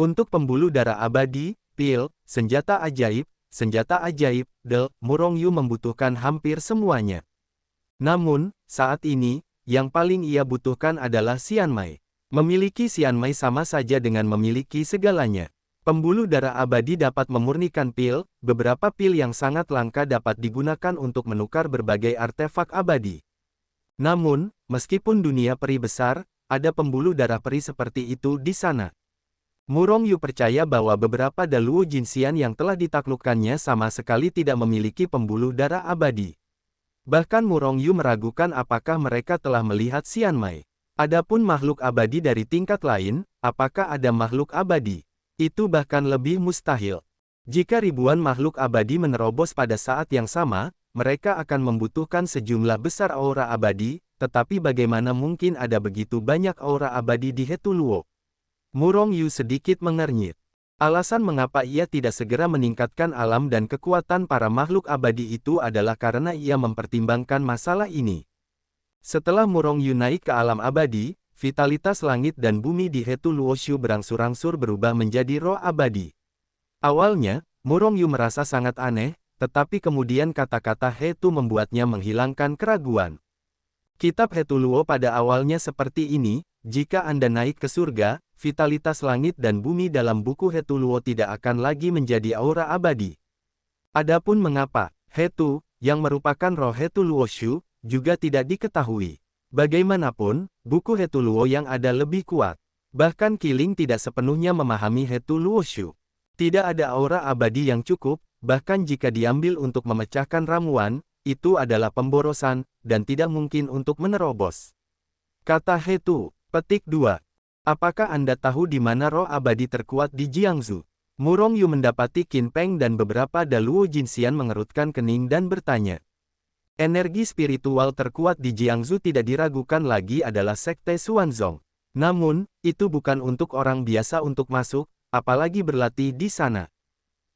Untuk pembuluh darah abadi, pil, senjata ajaib, Murong Yu membutuhkan hampir semuanya. Namun, saat ini, yang paling ia butuhkan adalah Xianmei. Memiliki Xianmei sama saja dengan memiliki segalanya. Pembuluh darah abadi dapat memurnikan pil, beberapa pil yang sangat langka dapat digunakan untuk menukar berbagai artefak abadi. Namun, meskipun dunia peri besar, ada pembuluh darah peri seperti itu di sana. Murong Yu percaya bahwa beberapa Daluo Jinxian yang telah ditaklukkannya sama sekali tidak memiliki pembuluh darah abadi. Bahkan Murong Yu meragukan apakah mereka telah melihat Xianmei. Adapun makhluk abadi dari tingkat lain, apakah ada makhluk abadi? Itu bahkan lebih mustahil. Jika ribuan makhluk abadi menerobos pada saat yang sama, mereka akan membutuhkan sejumlah besar aura abadi, tetapi bagaimana mungkin ada begitu banyak aura abadi di Hetuluo? Murong Yu sedikit mengernyit. Alasan mengapa ia tidak segera meningkatkan alam dan kekuatan para makhluk abadi itu adalah karena ia mempertimbangkan masalah ini. Setelah Murong Yu naik ke alam abadi, vitalitas langit dan bumi di Hetuluoshu berangsur-angsur berubah menjadi roh abadi. Awalnya, Murong Yu merasa sangat aneh, tetapi kemudian kata-kata Hetu membuatnya menghilangkan keraguan. Kitab Hetuluo pada awalnya seperti ini, jika Anda naik ke surga, vitalitas langit dan bumi dalam buku Hetuluo tidak akan lagi menjadi aura abadi. Adapun mengapa Hetu, yang merupakan roh Hetuluoshu, juga tidak diketahui. Bagaimanapun, buku Hetuluo yang ada lebih kuat. Bahkan Kiling tidak sepenuhnya memahami Hetuluoshu. Tidak ada aura abadi yang cukup, bahkan jika diambil untuk memecahkan ramuan, itu adalah pemborosan, dan tidak mungkin untuk menerobos. Kata Hetu, petik 2. Apakah Anda tahu di mana roh abadi terkuat di Jiangsu? Murong Yu mendapati Qin Peng dan beberapa Daluo Jinxian mengerutkan kening dan bertanya. Energi spiritual terkuat di Jiangsu tidak diragukan lagi adalah Sekte Xuanzong. Namun, itu bukan untuk orang biasa untuk masuk, apalagi berlatih di sana.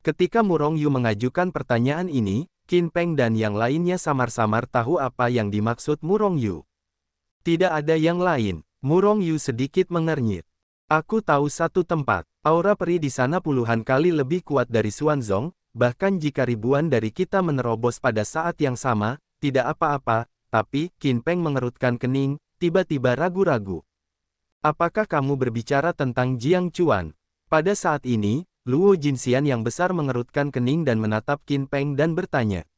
Ketika Murong Yu mengajukan pertanyaan ini, Qin Peng dan yang lainnya samar-samar tahu apa yang dimaksud Murong Yu. Tidak ada yang lain. Murong Yu sedikit mengernyit. Aku tahu satu tempat. Aura peri di sana puluhan kali lebih kuat dari Xuanzong, bahkan jika ribuan dari kita menerobos pada saat yang sama, tidak apa-apa, tapi, Qin Peng mengerutkan kening, tiba-tiba ragu-ragu. Apakah kamu berbicara tentang Jiang Chuan? Pada saat ini, Luo Jinxian yang besar mengerutkan kening dan menatap Qin Peng dan bertanya.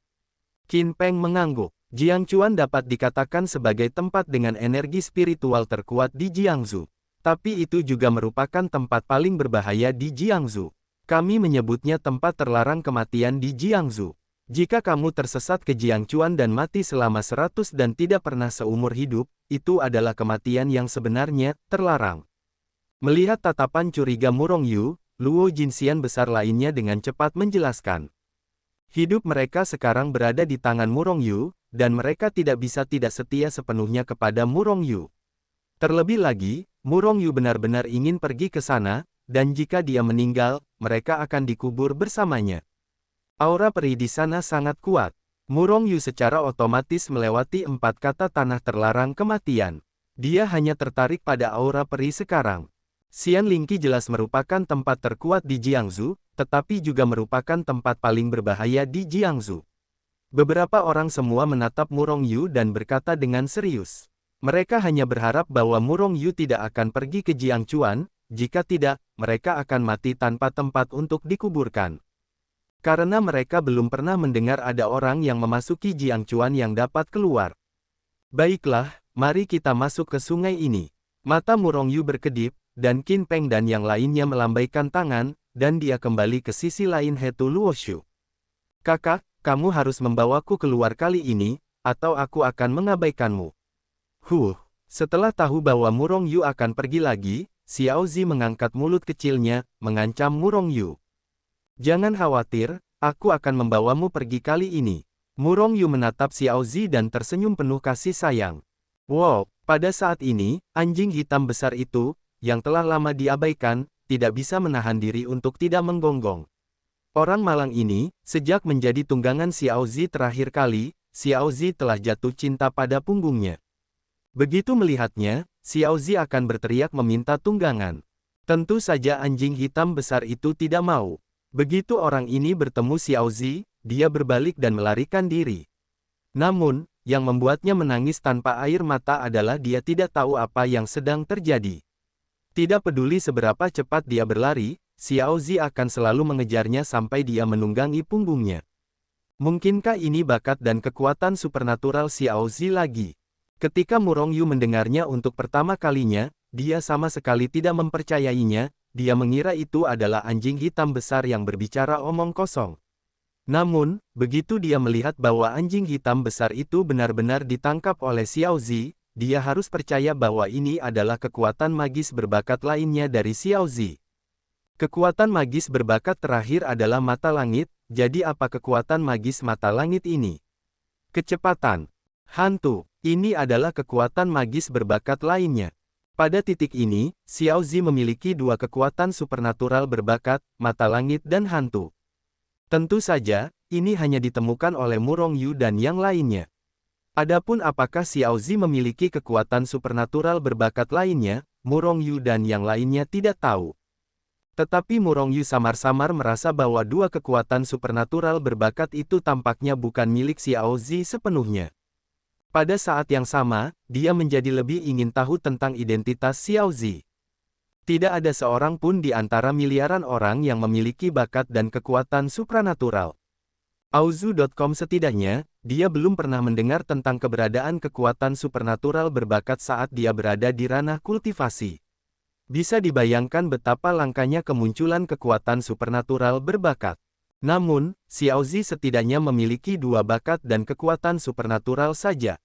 Qin Peng mengangguk. Jiang Chuan dapat dikatakan sebagai tempat dengan energi spiritual terkuat di Jiangsu. Tapi itu juga merupakan tempat paling berbahaya di Jiangsu. Kami menyebutnya tempat terlarang kematian di Jiangsu. Jika kamu tersesat ke Jiang Chuan dan mati selama 100 dan tidak pernah seumur hidup, itu adalah kematian yang sebenarnya terlarang. Melihat tatapan curiga Murong Yu, Luo Jinxian besar lainnya dengan cepat menjelaskan. Hidup mereka sekarang berada di tangan Murong Yu, dan mereka tidak bisa tidak setia sepenuhnya kepada Murong Yu. Terlebih lagi, Murong Yu benar-benar ingin pergi ke sana, dan jika dia meninggal, mereka akan dikubur bersamanya. Aura peri di sana sangat kuat. Murong Yu secara otomatis melewati 4 kata tanah terlarang kematian. Dia hanya tertarik pada aura peri sekarang. Xian Lingqi jelas merupakan tempat terkuat di Jiangsu, tetapi juga merupakan tempat paling berbahaya di Jiangsu. Beberapa orang semua menatap Murong Yu dan berkata dengan serius. Mereka hanya berharap bahwa Murong Yu tidak akan pergi ke Jiang Chuan, jika tidak, mereka akan mati tanpa tempat untuk dikuburkan. Karena mereka belum pernah mendengar ada orang yang memasuki Jiang Chuan yang dapat keluar. Baiklah, mari kita masuk ke sungai ini. Mata Murong Yu berkedip, dan Qin Peng dan yang lainnya melambaikan tangan, dan dia kembali ke sisi lain Hetuluoshu. Kakak, kamu harus membawaku keluar kali ini, atau aku akan mengabaikanmu. Setelah tahu bahwa Murong Yu akan pergi lagi, Xiao Zi mengangkat mulut kecilnya, mengancam Murong Yu. Jangan khawatir, aku akan membawamu pergi kali ini. Murong Yu menatap Xiao Zi dan tersenyum penuh kasih sayang. Wow, pada saat ini, anjing hitam besar itu, yang telah lama diabaikan, tidak bisa menahan diri untuk tidak menggonggong. Orang malang ini, sejak menjadi tunggangan Xiao Zi terakhir kali, Xiao Zi telah jatuh cinta pada punggungnya. Begitu melihatnya, Xiao Zi akan berteriak meminta tunggangan. Tentu saja anjing hitam besar itu tidak mau. Begitu orang ini bertemu Xiao Zi, dia berbalik dan melarikan diri. Namun, yang membuatnya menangis tanpa air mata adalah dia tidak tahu apa yang sedang terjadi. Tidak peduli seberapa cepat dia berlari, Xiao Zi akan selalu mengejarnya sampai dia menunggangi punggungnya. Mungkinkah ini bakat dan kekuatan supernatural Xiao Zi lagi? Ketika Murong Yu mendengarnya untuk pertama kalinya, dia sama sekali tidak mempercayainya, dia mengira itu adalah anjing hitam besar yang berbicara omong kosong. Namun, begitu dia melihat bahwa anjing hitam besar itu benar-benar ditangkap oleh Xiao Zi, dia harus percaya bahwa ini adalah kekuatan magis berbakat lainnya dari Xiao Zi. Kekuatan magis berbakat terakhir adalah mata langit, jadi apa kekuatan magis mata langit ini? Kecepatan. Hantu. Ini adalah kekuatan magis berbakat lainnya. Pada titik ini, Xiao Zi memiliki dua kekuatan supernatural berbakat, mata langit dan hantu. Tentu saja, ini hanya ditemukan oleh Murong Yu dan yang lainnya. Adapun apakah Xiao Zi memiliki kekuatan supernatural berbakat lainnya, Murong Yu dan yang lainnya tidak tahu. Tetapi Murong Yu samar-samar merasa bahwa dua kekuatan supernatural berbakat itu tampaknya bukan milik Xiao Zi sepenuhnya. Pada saat yang sama, dia menjadi lebih ingin tahu tentang identitas Xiao Zi. Tidak ada seorang pun di antara miliaran orang yang memiliki bakat dan kekuatan supranatural. Auzu.com setidaknya, dia belum pernah mendengar tentang keberadaan kekuatan supernatural berbakat saat dia berada di ranah kultivasi. Bisa dibayangkan betapa langkanya kemunculan kekuatan supernatural berbakat. Namun, Xiao Zi setidaknya memiliki dua bakat dan kekuatan supernatural saja.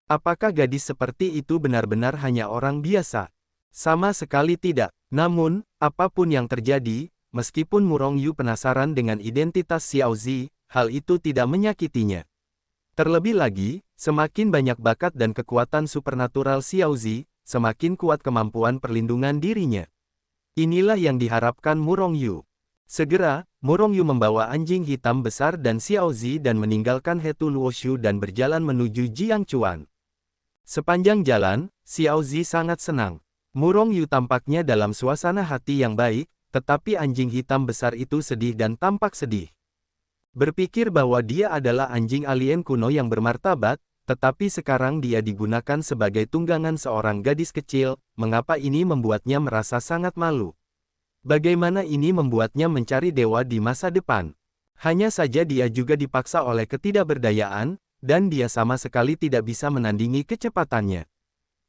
Apakah gadis seperti itu benar-benar hanya orang biasa? Sama sekali tidak. Namun, apapun yang terjadi, meskipun Murong Yu penasaran dengan identitas Xiao Zi, hal itu tidak menyakitinya. Terlebih lagi, semakin banyak bakat dan kekuatan supernatural Xiao Zi, semakin kuat kemampuan perlindungan dirinya. Inilah yang diharapkan Murong Yu. Segera, Murong Yu membawa anjing hitam besar dan Xiao Zi dan meninggalkan Hetu Luoshu dan berjalan menuju Jiangchuan. Sepanjang jalan, Xiao Zi sangat senang. Murong Yu tampaknya dalam suasana hati yang baik, tetapi anjing hitam besar itu sedih dan tampak sedih. Berpikir bahwa dia adalah anjing alien kuno yang bermartabat, tetapi sekarang dia digunakan sebagai tunggangan seorang gadis kecil, mengapa ini membuatnya merasa sangat malu? Bagaimana ini membuatnya mencari dewa di masa depan? Hanya saja dia juga dipaksa oleh ketidakberdayaan, dan dia sama sekali tidak bisa menandingi kecepatannya.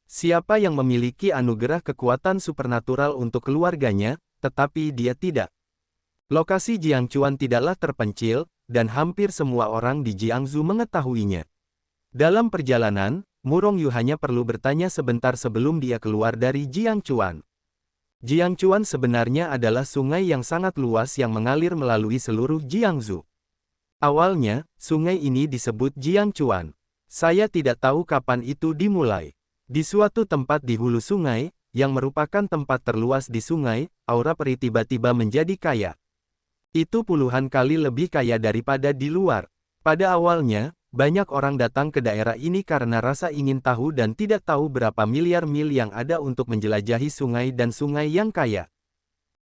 Siapa yang memiliki anugerah kekuatan supernatural untuk keluarganya, tetapi dia tidak? Lokasi Jiangchuan tidaklah terpencil, dan hampir semua orang di Jiangsu mengetahuinya. Dalam perjalanan, Murong Yu hanya perlu bertanya sebentar sebelum dia keluar dari Jiangchuan. Jiangchuan sebenarnya adalah sungai yang sangat luas yang mengalir melalui seluruh Jiangsu. Awalnya, sungai ini disebut Jiangchuan. Saya tidak tahu kapan itu dimulai. Di suatu tempat di hulu sungai, yang merupakan tempat terluas di sungai, aura peri tiba-tiba menjadi kaya. Itu puluhan kali lebih kaya daripada di luar. Pada awalnya, banyak orang datang ke daerah ini karena rasa ingin tahu dan tidak tahu berapa miliar mil yang ada untuk menjelajahi sungai dan sungai yang kaya.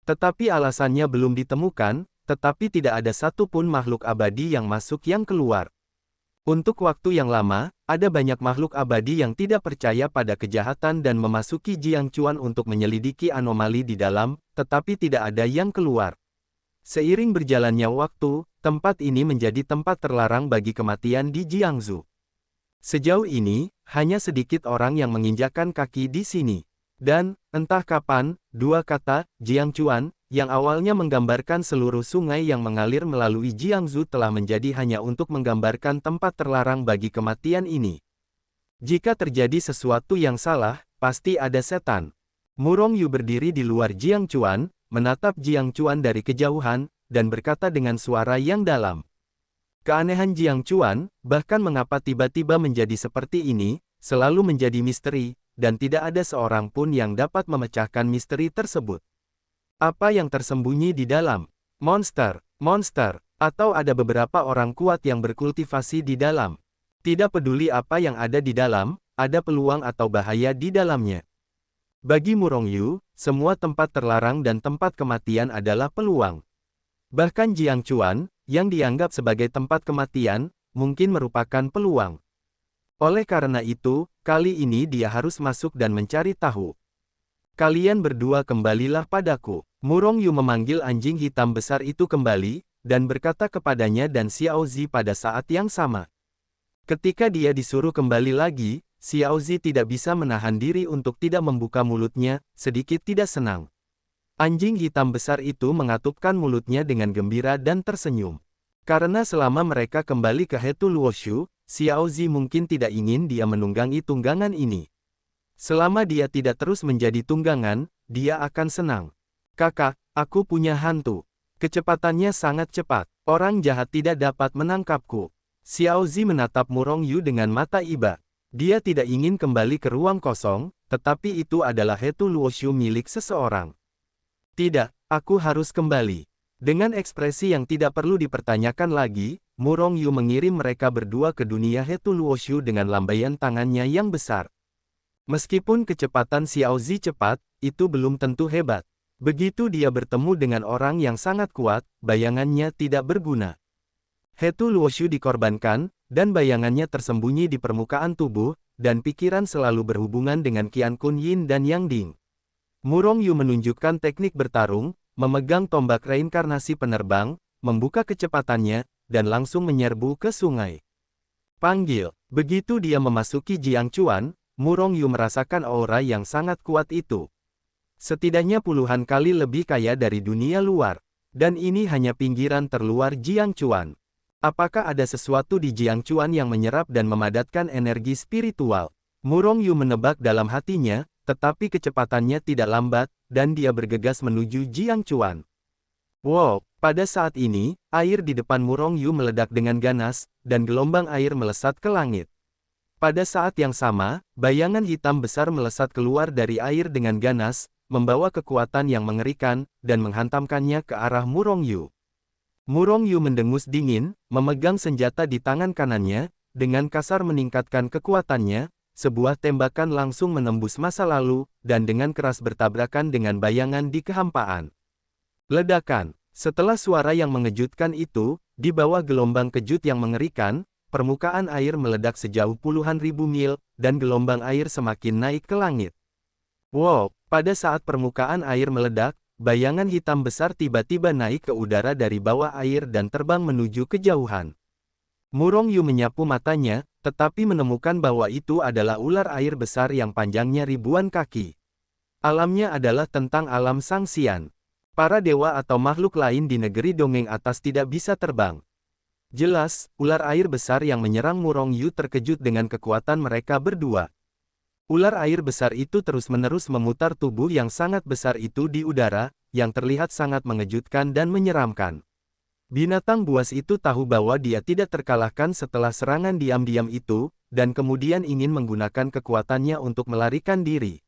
Tetapi alasannya belum ditemukan, tetapi tidak ada satupun makhluk abadi yang masuk yang keluar. Untuk waktu yang lama, ada banyak makhluk abadi yang tidak percaya pada kejahatan dan memasuki Jiangchuan untuk menyelidiki anomali di dalam, tetapi tidak ada yang keluar. Seiring berjalannya waktu, tempat ini menjadi tempat terlarang bagi kematian di Jiangsu. Sejauh ini, hanya sedikit orang yang menginjakkan kaki di sini. Dan, entah kapan, dua kata, Jiangchuan, yang awalnya menggambarkan seluruh sungai yang mengalir melalui Jiangsu telah menjadi hanya untuk menggambarkan tempat terlarang bagi kematian ini. Jika terjadi sesuatu yang salah, pasti ada setan. Murong Yu berdiri di luar Jiangchuan, menatap Jiangchuan dari kejauhan, dan berkata dengan suara yang dalam. Keanehan Jiangchuan, bahkan mengapa tiba-tiba menjadi seperti ini, selalu menjadi misteri, dan tidak ada seorang pun yang dapat memecahkan misteri tersebut. Apa yang tersembunyi di dalam? Monster, atau ada beberapa orang kuat yang berkultivasi di dalam. Tidak peduli apa yang ada di dalam, ada peluang atau bahaya di dalamnya. Bagi Murongyu, semua tempat terlarang dan tempat kematian adalah peluang. Bahkan Jiang Chuan, yang dianggap sebagai tempat kematian, mungkin merupakan peluang. Oleh karena itu, kali ini dia harus masuk dan mencari tahu. Kalian berdua kembalilah padaku. Murongyu memanggil anjing hitam besar itu kembali, dan berkata kepadanya dan Xiao Zi pada saat yang sama. Ketika dia disuruh kembali lagi, Xiao Zi tidak bisa menahan diri untuk tidak membuka mulutnya, sedikit tidak senang. Anjing hitam besar itu mengatupkan mulutnya dengan gembira dan tersenyum. Karena selama mereka kembali ke Hetu Luoshu, Xiao Zi mungkin tidak ingin dia menunggangi tunggangan ini. Selama dia tidak terus menjadi tunggangan, dia akan senang. Kakak, aku punya hantu. Kecepatannya sangat cepat. Orang jahat tidak dapat menangkapku. Xiao Zi menatap Murongyu dengan mata iba. Dia tidak ingin kembali ke ruang kosong, tetapi itu adalah Hetu Luoshu milik seseorang. Tidak, aku harus kembali. Dengan ekspresi yang tidak perlu dipertanyakan lagi, Murongyu mengirim mereka berdua ke dunia Hetu Luoshu dengan lambaian tangannya yang besar. Meskipun kecepatan Xiao Zi cepat, itu belum tentu hebat. Begitu dia bertemu dengan orang yang sangat kuat, bayangannya tidak berguna. Hetu Luoshu dikorbankan, dan bayangannya tersembunyi di permukaan tubuh, dan pikiran selalu berhubungan dengan Qian Kun Yin dan Yang Ding. Murongyu menunjukkan teknik bertarung, memegang tombak reinkarnasi penerbang, membuka kecepatannya, dan langsung menyerbu ke sungai. Panggil. Begitu dia memasuki Jiang Chuan, Murongyu merasakan aura yang sangat kuat itu. Setidaknya puluhan kali lebih kaya dari dunia luar. Dan ini hanya pinggiran terluar Jiang Chuan. Apakah ada sesuatu di Jiang Chuan yang menyerap dan memadatkan energi spiritual? Murongyu menebak dalam hatinya, tetapi kecepatannya tidak lambat, dan dia bergegas menuju Jiang Chuan. Wow, pada saat ini, air di depan Murongyu meledak dengan ganas, dan gelombang air melesat ke langit. Pada saat yang sama, bayangan hitam besar melesat keluar dari air dengan ganas, membawa kekuatan yang mengerikan, dan menghantamkannya ke arah Murongyu. Murongyu mendengus dingin, memegang senjata di tangan kanannya, dengan kasar meningkatkan kekuatannya, sebuah tembakan langsung menembus masa lalu, dan dengan keras bertabrakan dengan bayangan di kehampaan. Ledakan. Setelah suara yang mengejutkan itu, di bawah gelombang kejut yang mengerikan, permukaan air meledak sejauh puluhan ribu mil, dan gelombang air semakin naik ke langit. Wow, pada saat permukaan air meledak, bayangan hitam besar tiba-tiba naik ke udara dari bawah air dan terbang menuju kejauhan. Murongyu menyapu matanya, tetapi menemukan bahwa itu adalah ular air besar yang panjangnya ribuan kaki. Alamnya adalah tentang alam Sang Xian. Para dewa atau makhluk lain di negeri dongeng atas tidak bisa terbang. Jelas, ular air besar yang menyerang Murongyu terkejut dengan kekuatan mereka berdua. Ular air besar itu terus-menerus memutar tubuh yang sangat besar itu di udara, yang terlihat sangat mengejutkan dan menyeramkan. Binatang buas itu tahu bahwa dia tidak terkalahkan setelah serangan diam-diam itu, dan kemudian ingin menggunakan kekuatannya untuk melarikan diri.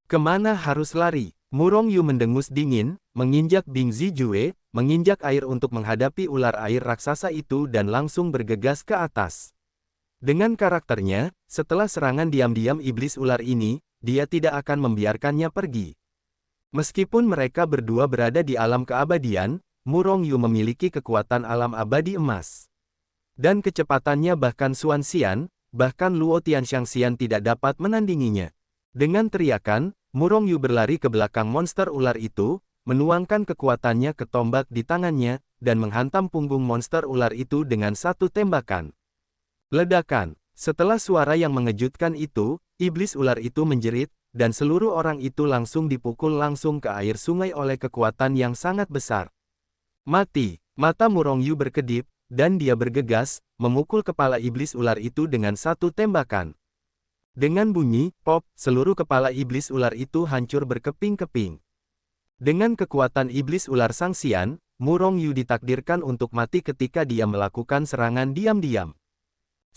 Kemana harus lari? Murongyu mendengus dingin, menginjak Bing Zijue, menginjak air untuk menghadapi ular air raksasa itu dan langsung bergegas ke atas. Dengan karakternya, setelah serangan diam-diam iblis ular ini, dia tidak akan membiarkannya pergi. Meskipun mereka berdua berada di alam keabadian, Murongyu memiliki kekuatan alam abadi emas. Dan kecepatannya bahkan Xuan Xian, bahkan Luo Tianxiang tidak dapat menandinginya. Dengan teriakan, Murongyu berlari ke belakang monster ular itu, menuangkan kekuatannya ke tombak di tangannya, dan menghantam punggung monster ular itu dengan satu tembakan. Ledakan. Setelah suara yang mengejutkan itu, iblis ular itu menjerit, dan seluruh orang itu langsung dipukul langsung ke air sungai oleh kekuatan yang sangat besar. Mati. Mata Murongyu berkedip, dan dia bergegas, memukul kepala iblis ular itu dengan satu tembakan. Dengan bunyi, pop, seluruh kepala iblis ular itu hancur berkeping-keping. Dengan kekuatan iblis ular Sang Xian, Murongyu ditakdirkan untuk mati ketika dia melakukan serangan diam-diam.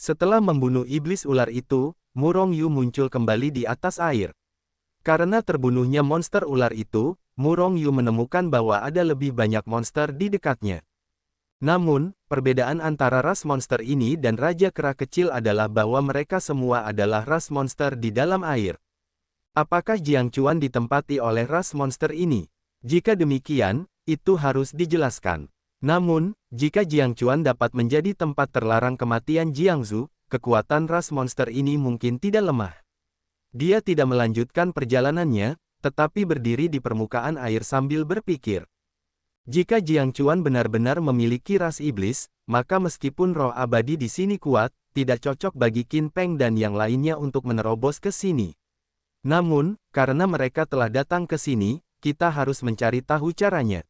Setelah membunuh iblis ular itu, Murongyu muncul kembali di atas air. Karena terbunuhnya monster ular itu, Murongyu menemukan bahwa ada lebih banyak monster di dekatnya. Namun, perbedaan antara ras monster ini dan Raja Kera Kecil adalah bahwa mereka semua adalah ras monster di dalam air. Apakah Jiang Chuan ditempati oleh ras monster ini? Jika demikian, itu harus dijelaskan. Namun, jika Jiang Chuan dapat menjadi tempat terlarang kematian Jiang Zhu, kekuatan ras monster ini mungkin tidak lemah. Dia tidak melanjutkan perjalanannya, tetapi berdiri di permukaan air sambil berpikir. Jika Jiang Chuan benar-benar memiliki ras iblis, maka meskipun roh abadi di sini kuat, tidak cocok bagi Qin Peng dan yang lainnya untuk menerobos ke sini. Namun, karena mereka telah datang ke sini, kita harus mencari tahu caranya.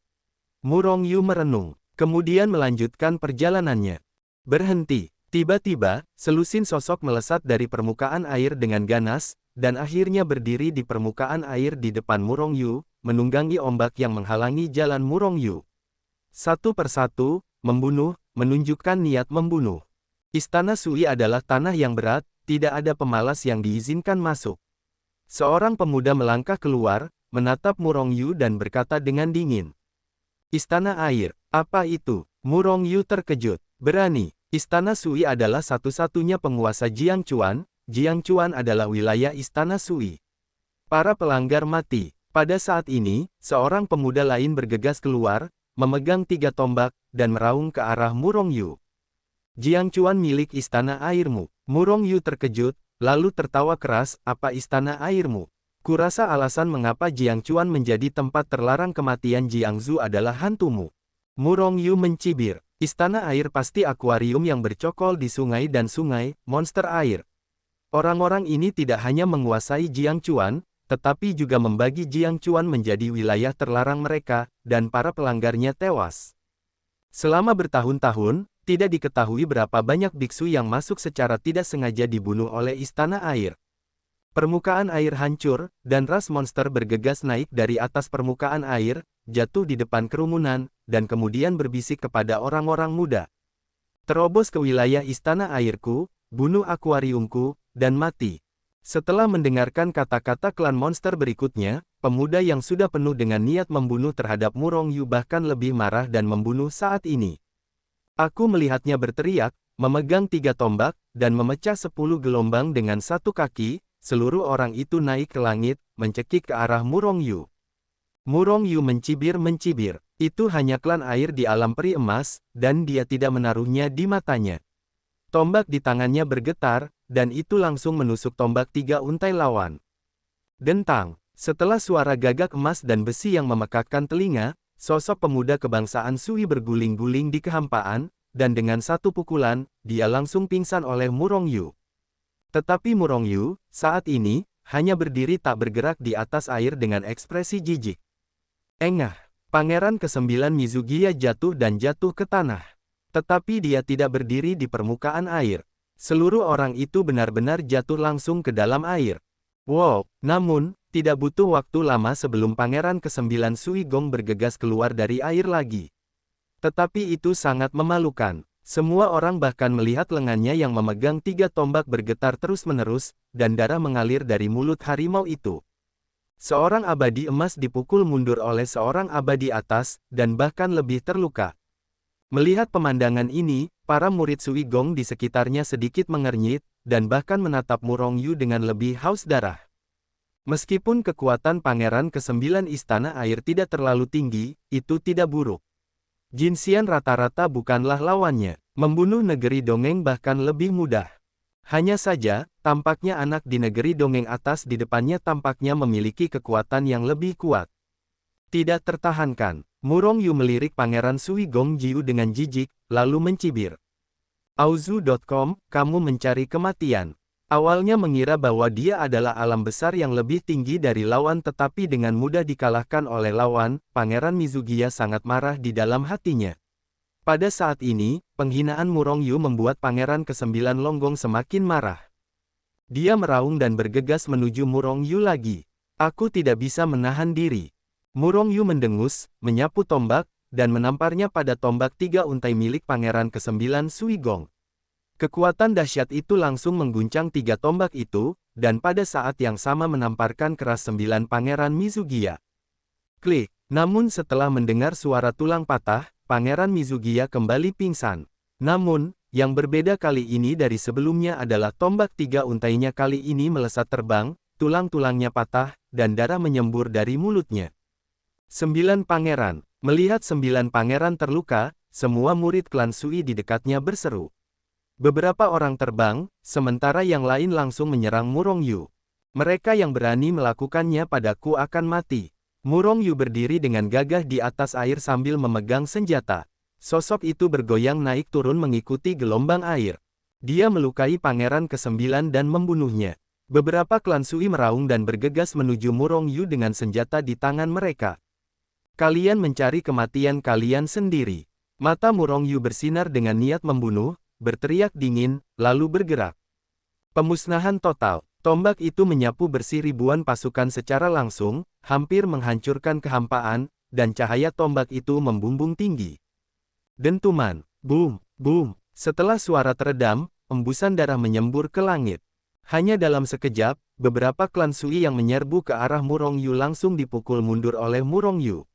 Mu Rongyu merenung, kemudian melanjutkan perjalanannya. Berhenti. Tiba-tiba, selusin sosok melesat dari permukaan air dengan ganas, dan akhirnya berdiri di permukaan air di depan Mu Rongyu, menunggangi ombak yang menghalangi jalan Mu Rongyu. Satu persatu, membunuh, menunjukkan niat membunuh. Istana Sui adalah tanah yang berat, tidak ada pemalas yang diizinkan masuk. Seorang pemuda melangkah keluar, menatap Mu Rongyu dan berkata dengan dingin. Istana air, apa itu? Mu Rongyu terkejut. Berani. Istana Sui adalah satu-satunya penguasa Jiang Chuan. Jiang Chuan adalah wilayah Istana Sui. Para pelanggar mati. Pada saat ini, seorang pemuda lain bergegas keluar, memegang 3 tombak, dan meraung ke arah Mu Rongyu. Jiang Chuan milik istana airmu. Mu Rongyu terkejut, lalu tertawa keras, apa istana airmu? Kurasa alasan mengapa Jiang Chuan menjadi tempat terlarang kematian Jiang Zhu adalah hantumu. Mu Rongyu mencibir, istana air pasti akuarium yang bercokol di sungai dan sungai, monster air. Orang-orang ini tidak hanya menguasai Jiang Chuan, tetapi juga membagi Jiang Chuan menjadi wilayah terlarang mereka, dan para pelanggarnya tewas. Selama bertahun-tahun, tidak diketahui berapa banyak biksu yang masuk secara tidak sengaja dibunuh oleh istana air. Permukaan air hancur, dan ras monster bergegas naik dari atas permukaan air, jatuh di depan kerumunan, dan kemudian berbisik kepada orang-orang muda. Terobos ke wilayah istana airku, bunuh akuariumku, dan mati. Setelah mendengarkan kata-kata klan monster berikutnya, pemuda yang sudah penuh dengan niat membunuh terhadap Mu Rongyu bahkan lebih marah dan membunuh saat ini. Aku melihatnya berteriak, memegang 3 tombak, dan memecah 10 gelombang dengan 1 kaki, seluruh orang itu naik ke langit, mencekik ke arah Mu Rongyu. Mu Rongyu mencibir, itu hanya klan air di alam peri emas, dan dia tidak menaruhnya di matanya. Tombak di tangannya bergetar, dan itu langsung menusuk tombak 3 untai lawan. Dentang, setelah suara gagak emas dan besi yang memekakkan telinga, sosok pemuda kebangsaan Sui berguling-guling di kehampaan, dan dengan 1 pukulan, dia langsung pingsan oleh Mu Rongyu. Tetapi Mu Rongyu, saat ini, hanya berdiri tak bergerak di atas air dengan ekspresi jijik. Engah, Pangeran ke-9 Mizugiya jatuh dan jatuh ke tanah. Tetapi dia tidak berdiri di permukaan air. Seluruh orang itu benar-benar jatuh langsung ke dalam air. Wow, namun, tidak butuh waktu lama sebelum Pangeran ke-9 Sui Gong bergegas keluar dari air lagi. Tetapi itu sangat memalukan. Semua orang bahkan melihat lengannya yang memegang 3 tombak bergetar terus-menerus, dan darah mengalir dari mulut harimau itu. Seorang abadi emas dipukul mundur oleh seorang abadi atas, dan bahkan lebih terluka. Melihat pemandangan ini, para murid Sui Gong di sekitarnya sedikit mengernyit, dan bahkan menatap Mu Rongyu dengan lebih haus darah. Meskipun kekuatan Pangeran ke-9 Istana Air tidak terlalu tinggi, itu tidak buruk. Jin Xian rata-rata bukanlah lawannya. Membunuh negeri dongeng bahkan lebih mudah. Hanya saja, tampaknya anak di negeri dongeng atas di depannya tampaknya memiliki kekuatan yang lebih kuat. Tidak tertahankan. Mu Rongyu melirik Pangeran Sui Gong Jiu dengan jijik, lalu mencibir. Auzu.com, kamu mencari kematian. Awalnya mengira bahwa dia adalah alam besar yang lebih tinggi dari lawan tetapi dengan mudah dikalahkan oleh lawan, Pangeran Mizugiya sangat marah di dalam hatinya. Pada saat ini, penghinaan Mu Rongyu membuat Pangeran ke-9 Longgong semakin marah. Dia meraung dan bergegas menuju Mu Rongyu lagi. Aku tidak bisa menahan diri. Mu Rongyu mendengus, menyapu tombak, dan menamparnya pada tombak 3 untai milik Pangeran ke-9 Sui Gong. Kekuatan dahsyat itu langsung mengguncang 3 tombak itu, dan pada saat yang sama menamparkan keras 9 Pangeran Mizugiya. Klik, namun setelah mendengar suara tulang patah, Pangeran Mizugiya kembali pingsan. Namun, yang berbeda kali ini dari sebelumnya adalah tombak 3 untainya kali ini melesat terbang, tulang-tulangnya patah, dan darah menyembur dari mulutnya. 9 pangeran. Melihat 9 pangeran terluka, semua murid klan Sui di dekatnya berseru. Beberapa orang terbang, sementara yang lain langsung menyerang Murong Yu. Mereka yang berani melakukannya padaku akan mati. Murong Yu berdiri dengan gagah di atas air sambil memegang senjata. Sosok itu bergoyang naik turun mengikuti gelombang air. Dia melukai pangeran ke-9 dan membunuhnya. Beberapa klan Sui meraung dan bergegas menuju Murong Yu dengan senjata di tangan mereka. Kalian mencari kematian kalian sendiri. Mata Murong Yu bersinar dengan niat membunuh, berteriak dingin, lalu bergerak. Pemusnahan total. Tombak itu menyapu bersih ribuan pasukan secara langsung, hampir menghancurkan kehampaan, dan cahaya tombak itu membumbung tinggi. Dentuman. Boom, boom. Setelah suara teredam, embusan darah menyembur ke langit. Hanya dalam sekejap, beberapa klan Sui yang menyerbu ke arah Murong Yu langsung dipukul mundur oleh Murong Yu.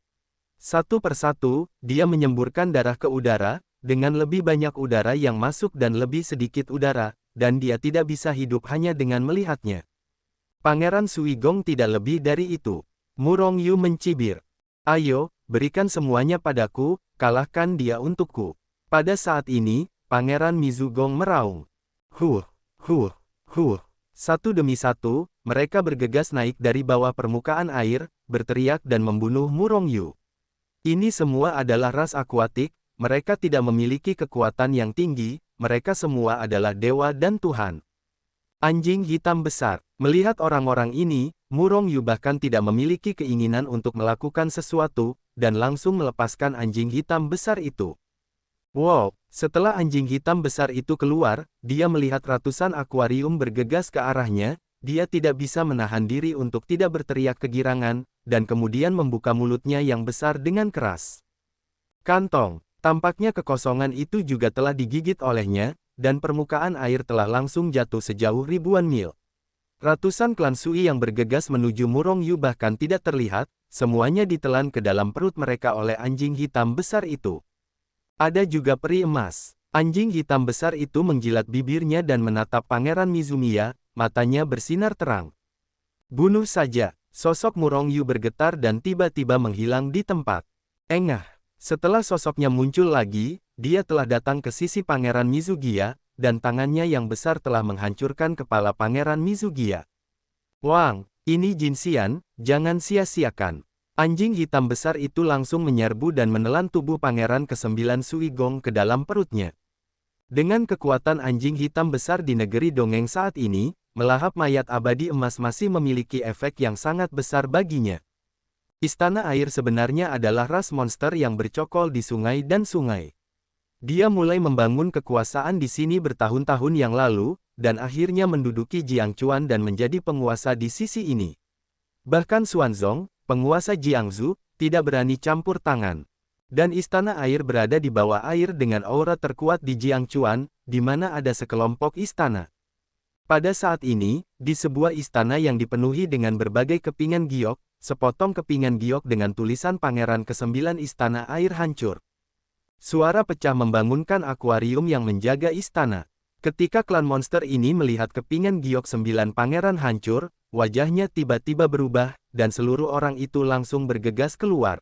Satu persatu, dia menyemburkan darah ke udara, dengan lebih banyak udara yang masuk dan lebih sedikit udara, dan dia tidak bisa hidup hanya dengan melihatnya. Pangeran Sui Gong tidak lebih dari itu. Murong Yu mencibir. Ayo, berikan semuanya padaku, kalahkan dia untukku. Pada saat ini, Pangeran Mizu Gong meraung. Huh. Satu demi satu, mereka bergegas naik dari bawah permukaan air, berteriak dan membunuh Murong Yu. Ini semua adalah ras akuatik, mereka tidak memiliki kekuatan yang tinggi, mereka semua adalah dewa dan Tuhan. Anjing hitam besar. Melihat orang-orang ini, Murong Yu bahkan tidak memiliki keinginan untuk melakukan sesuatu, dan langsung melepaskan anjing hitam besar itu. Wow, setelah anjing hitam besar itu keluar, dia melihat ratusan akuarium bergegas ke arahnya, dia tidak bisa menahan diri untuk tidak berteriak kegirangan, dan kemudian membuka mulutnya yang besar dengan keras. Kantong. Tampaknya kekosongan itu juga telah digigit olehnya, dan permukaan air telah langsung jatuh sejauh ribuan mil. Ratusan klan Sui yang bergegas menuju Murong Yu bahkan tidak terlihat, semuanya ditelan ke dalam perut mereka oleh anjing hitam besar itu. Ada juga peri emas. Anjing hitam besar itu menjilat bibirnya dan menatap Pangeran Mizumiya, matanya bersinar terang. Bunuh saja. Sosok Murong Yu bergetar dan tiba-tiba menghilang di tempat. Engah. Setelah sosoknya muncul lagi, dia telah datang ke sisi Pangeran Mizugiya, dan tangannya yang besar telah menghancurkan kepala Pangeran Mizugiya. Wang, ini Jinxian, jangan sia-siakan. Anjing hitam besar itu langsung menyerbu dan menelan tubuh Pangeran ke-9 Sui Gong ke dalam perutnya. Dengan kekuatan anjing hitam besar di negeri dongeng saat ini, melahap mayat abadi emas masih memiliki efek yang sangat besar baginya. Istana air sebenarnya adalah ras monster yang bercokol di sungai dan sungai. Dia mulai membangun kekuasaan di sini bertahun-tahun yang lalu, dan akhirnya menduduki Jiangchuan dan menjadi penguasa di sisi ini. Bahkan Xuanzong, penguasa Jiangsu, tidak berani campur tangan. Dan istana air berada di bawah air dengan aura terkuat di Jiangchuan, di mana ada sekelompok istana. Pada saat ini, di sebuah istana yang dipenuhi dengan berbagai kepingan giok, sepotong kepingan giok dengan tulisan Pangeran ke-9 istana air hancur. Suara pecah membangunkan akuarium yang menjaga istana. Ketika klan monster ini melihat kepingan giok 9 pangeran hancur, wajahnya tiba-tiba berubah, dan seluruh orang itu langsung bergegas keluar.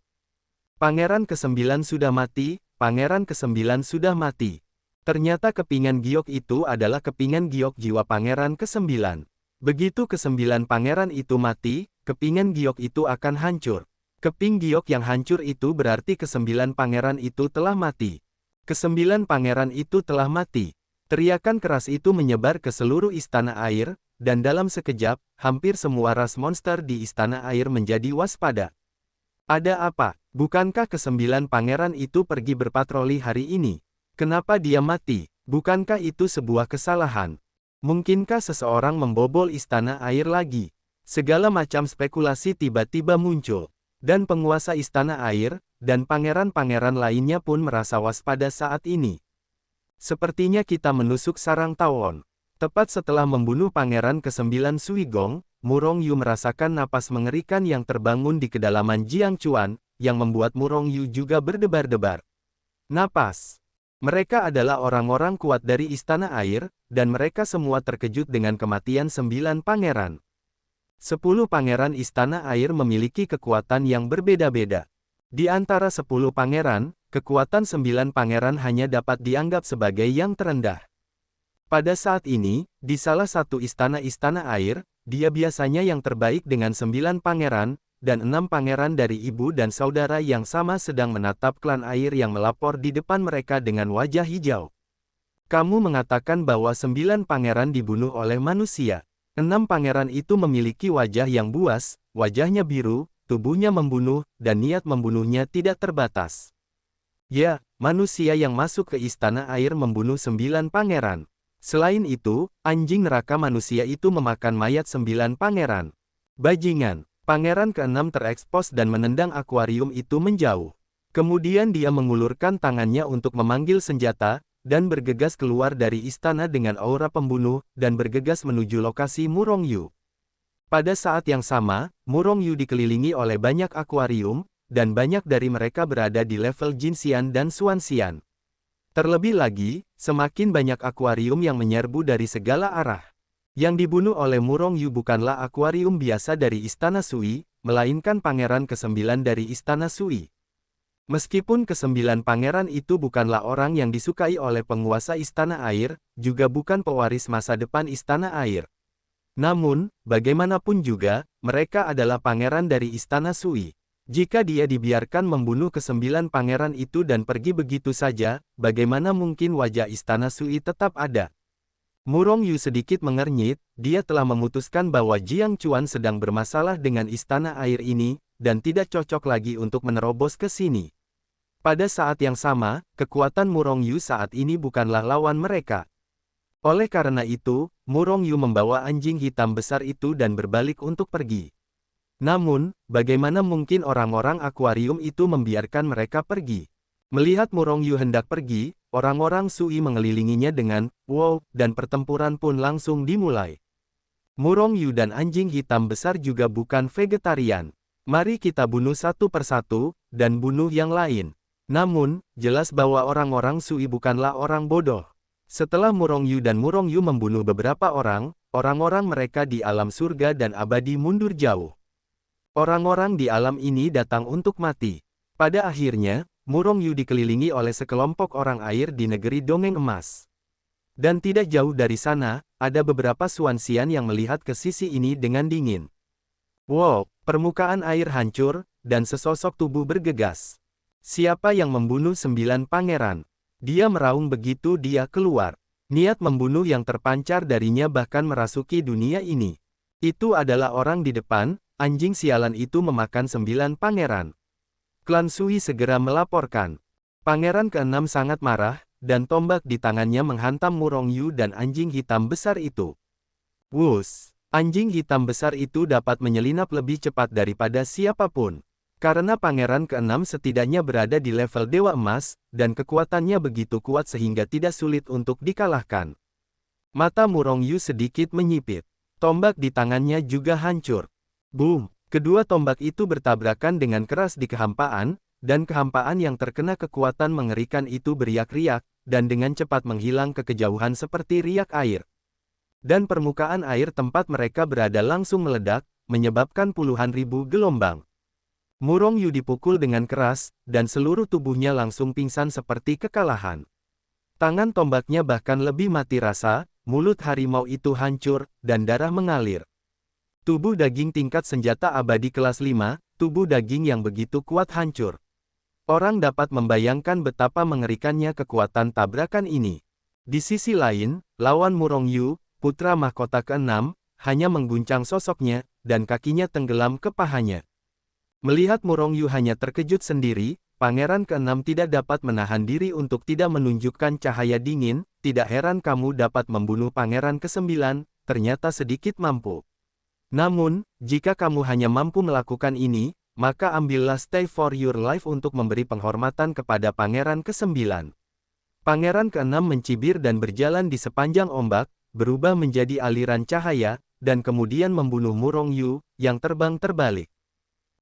Pangeran ke-9 sudah mati, Pangeran ke-9 sudah mati. Ternyata kepingan giok itu adalah kepingan giok jiwa Pangeran ke-9. Begitu ke-9 pangeran itu mati, kepingan giok itu akan hancur. Keping giok yang hancur itu berarti ke-9 pangeran itu telah mati. Ke-9 pangeran itu telah mati. Teriakan keras itu menyebar ke seluruh istana air, dan dalam sekejap, hampir semua ras monster di istana air menjadi waspada. Ada apa? Bukankah ke-9 pangeran itu pergi berpatroli hari ini? Kenapa dia mati? Bukankah itu sebuah kesalahan? Mungkinkah seseorang membobol istana air lagi? Segala macam spekulasi tiba-tiba muncul. Dan penguasa istana air, dan pangeran-pangeran lainnya pun merasa waspada saat ini. Sepertinya kita menusuk sarang tawon. Tepat setelah membunuh Pangeran ke-9 Sui Gong, Murong Yu merasakan napas mengerikan yang terbangun di kedalaman Jiangchuan, yang membuat Murong Yu juga berdebar-debar. Napas. Mereka adalah orang-orang kuat dari istana air, dan mereka semua terkejut dengan kematian 9 pangeran. 10 pangeran istana air memiliki kekuatan yang berbeda-beda. Di antara 10 pangeran, kekuatan 9 pangeran hanya dapat dianggap sebagai yang terendah. Pada saat ini, di salah satu istana-istana air, dia biasanya yang terbaik dengan 9 pangeran, dan 6 pangeran dari ibu dan saudara yang sama sedang menatap klan air yang melapor di depan mereka dengan wajah hijau. Kamu mengatakan bahwa 9 pangeran dibunuh oleh manusia. 6 pangeran itu memiliki wajah yang buas, wajahnya biru, tubuhnya membunuh, dan niat membunuhnya tidak terbatas. Ya, manusia yang masuk ke istana air membunuh 9 pangeran. Selain itu, anjing neraka manusia itu memakan mayat 9 pangeran. Bajingan, pangeran ke-6 terekspos dan menendang akuarium itu menjauh. Kemudian dia mengulurkan tangannya untuk memanggil senjata, dan bergegas keluar dari istana dengan aura pembunuh, dan bergegas menuju lokasi Murongyu. Pada saat yang sama, Murongyu dikelilingi oleh banyak akuarium, dan banyak dari mereka berada di level Jinxian dan Xuanxian. Terlebih lagi, semakin banyak akuarium yang menyerbu dari segala arah. Yang dibunuh oleh Murongyu bukanlah akuarium biasa dari Istana Sui, melainkan pangeran ke-9 dari Istana Sui. Meskipun ke-9 pangeran itu bukanlah orang yang disukai oleh penguasa istana air, juga bukan pewaris masa depan istana air. Namun, bagaimanapun juga, mereka adalah pangeran dari istana Sui. Jika dia dibiarkan membunuh ke-9 pangeran itu dan pergi begitu saja, bagaimana mungkin wajah istana Sui tetap ada? Murongyu sedikit mengernyit, dia telah memutuskan bahwa Jiang Chuan sedang bermasalah dengan istana air ini, dan tidak cocok lagi untuk menerobos ke sini. Pada saat yang sama, kekuatan Murongyu saat ini bukanlah lawan mereka. Oleh karena itu, Murongyu membawa anjing hitam besar itu dan berbalik untuk pergi. Namun, bagaimana mungkin orang-orang akuarium itu membiarkan mereka pergi? Melihat Murongyu hendak pergi, orang-orang Sui mengelilinginya dengan "wow", dan pertempuran pun langsung dimulai. Murongyu dan anjing hitam besar juga bukan vegetarian. Mari kita bunuh satu persatu, dan bunuh yang lain. Namun, jelas bahwa orang-orang Sui bukanlah orang bodoh. Setelah Murongyu dan Murongyu membunuh beberapa orang, orang-orang mereka di alam surga dan abadi mundur jauh. Orang-orang di alam ini datang untuk mati. Pada akhirnya, Murongyu dikelilingi oleh sekelompok orang air di negeri dongeng emas. Dan tidak jauh dari sana, ada beberapa Xuanxian yang melihat ke sisi ini dengan dingin. Wow, permukaan air hancur, dan sesosok tubuh bergegas. Siapa yang membunuh 9 pangeran? Dia meraung begitu dia keluar. Niat membunuh yang terpancar darinya bahkan merasuki dunia ini. Itu adalah orang di depan, anjing sialan itu memakan 9 pangeran. Klan Sui segera melaporkan. Pangeran ke-6 sangat marah, dan tombak di tangannya menghantam Murongyu dan anjing hitam besar itu. Wus! Anjing hitam besar itu dapat menyelinap lebih cepat daripada siapapun. Karena pangeran ke-6 setidaknya berada di level Dewa Emas, dan kekuatannya begitu kuat sehingga tidak sulit untuk dikalahkan. Mata Murongyu sedikit menyipit. Tombak di tangannya juga hancur. Boom! Kedua tombak itu bertabrakan dengan keras di kehampaan, dan kehampaan yang terkena kekuatan mengerikan itu beriak-riak, dan dengan cepat menghilang ke kejauhan seperti riak air. Dan permukaan air tempat mereka berada langsung meledak, menyebabkan puluhan ribu gelombang. Murongyu dipukul dengan keras, dan seluruh tubuhnya langsung pingsan seperti kekalahan. Tangan tombaknya bahkan lebih mati rasa, mulut harimau itu hancur, dan darah mengalir. Tubuh daging tingkat senjata abadi kelas 5, tubuh daging yang begitu kuat hancur. Orang dapat membayangkan betapa mengerikannya kekuatan tabrakan ini. Di sisi lain, lawan Murongyu, putra mahkota ke-6, hanya mengguncang sosoknya, dan kakinya tenggelam ke pahanya. Melihat Murongyu hanya terkejut sendiri, pangeran ke-6 tidak dapat menahan diri untuk tidak menunjukkan cahaya dingin. Tidak heran kamu dapat membunuh pangeran ke-9, ternyata sedikit mampu. Namun, jika kamu hanya mampu melakukan ini, maka ambillah stay for your life untuk memberi penghormatan kepada pangeran ke-9. Pangeran ke-6 mencibir dan berjalan di sepanjang ombak, berubah menjadi aliran cahaya, dan kemudian membunuh Murongyu, yang terbang terbalik.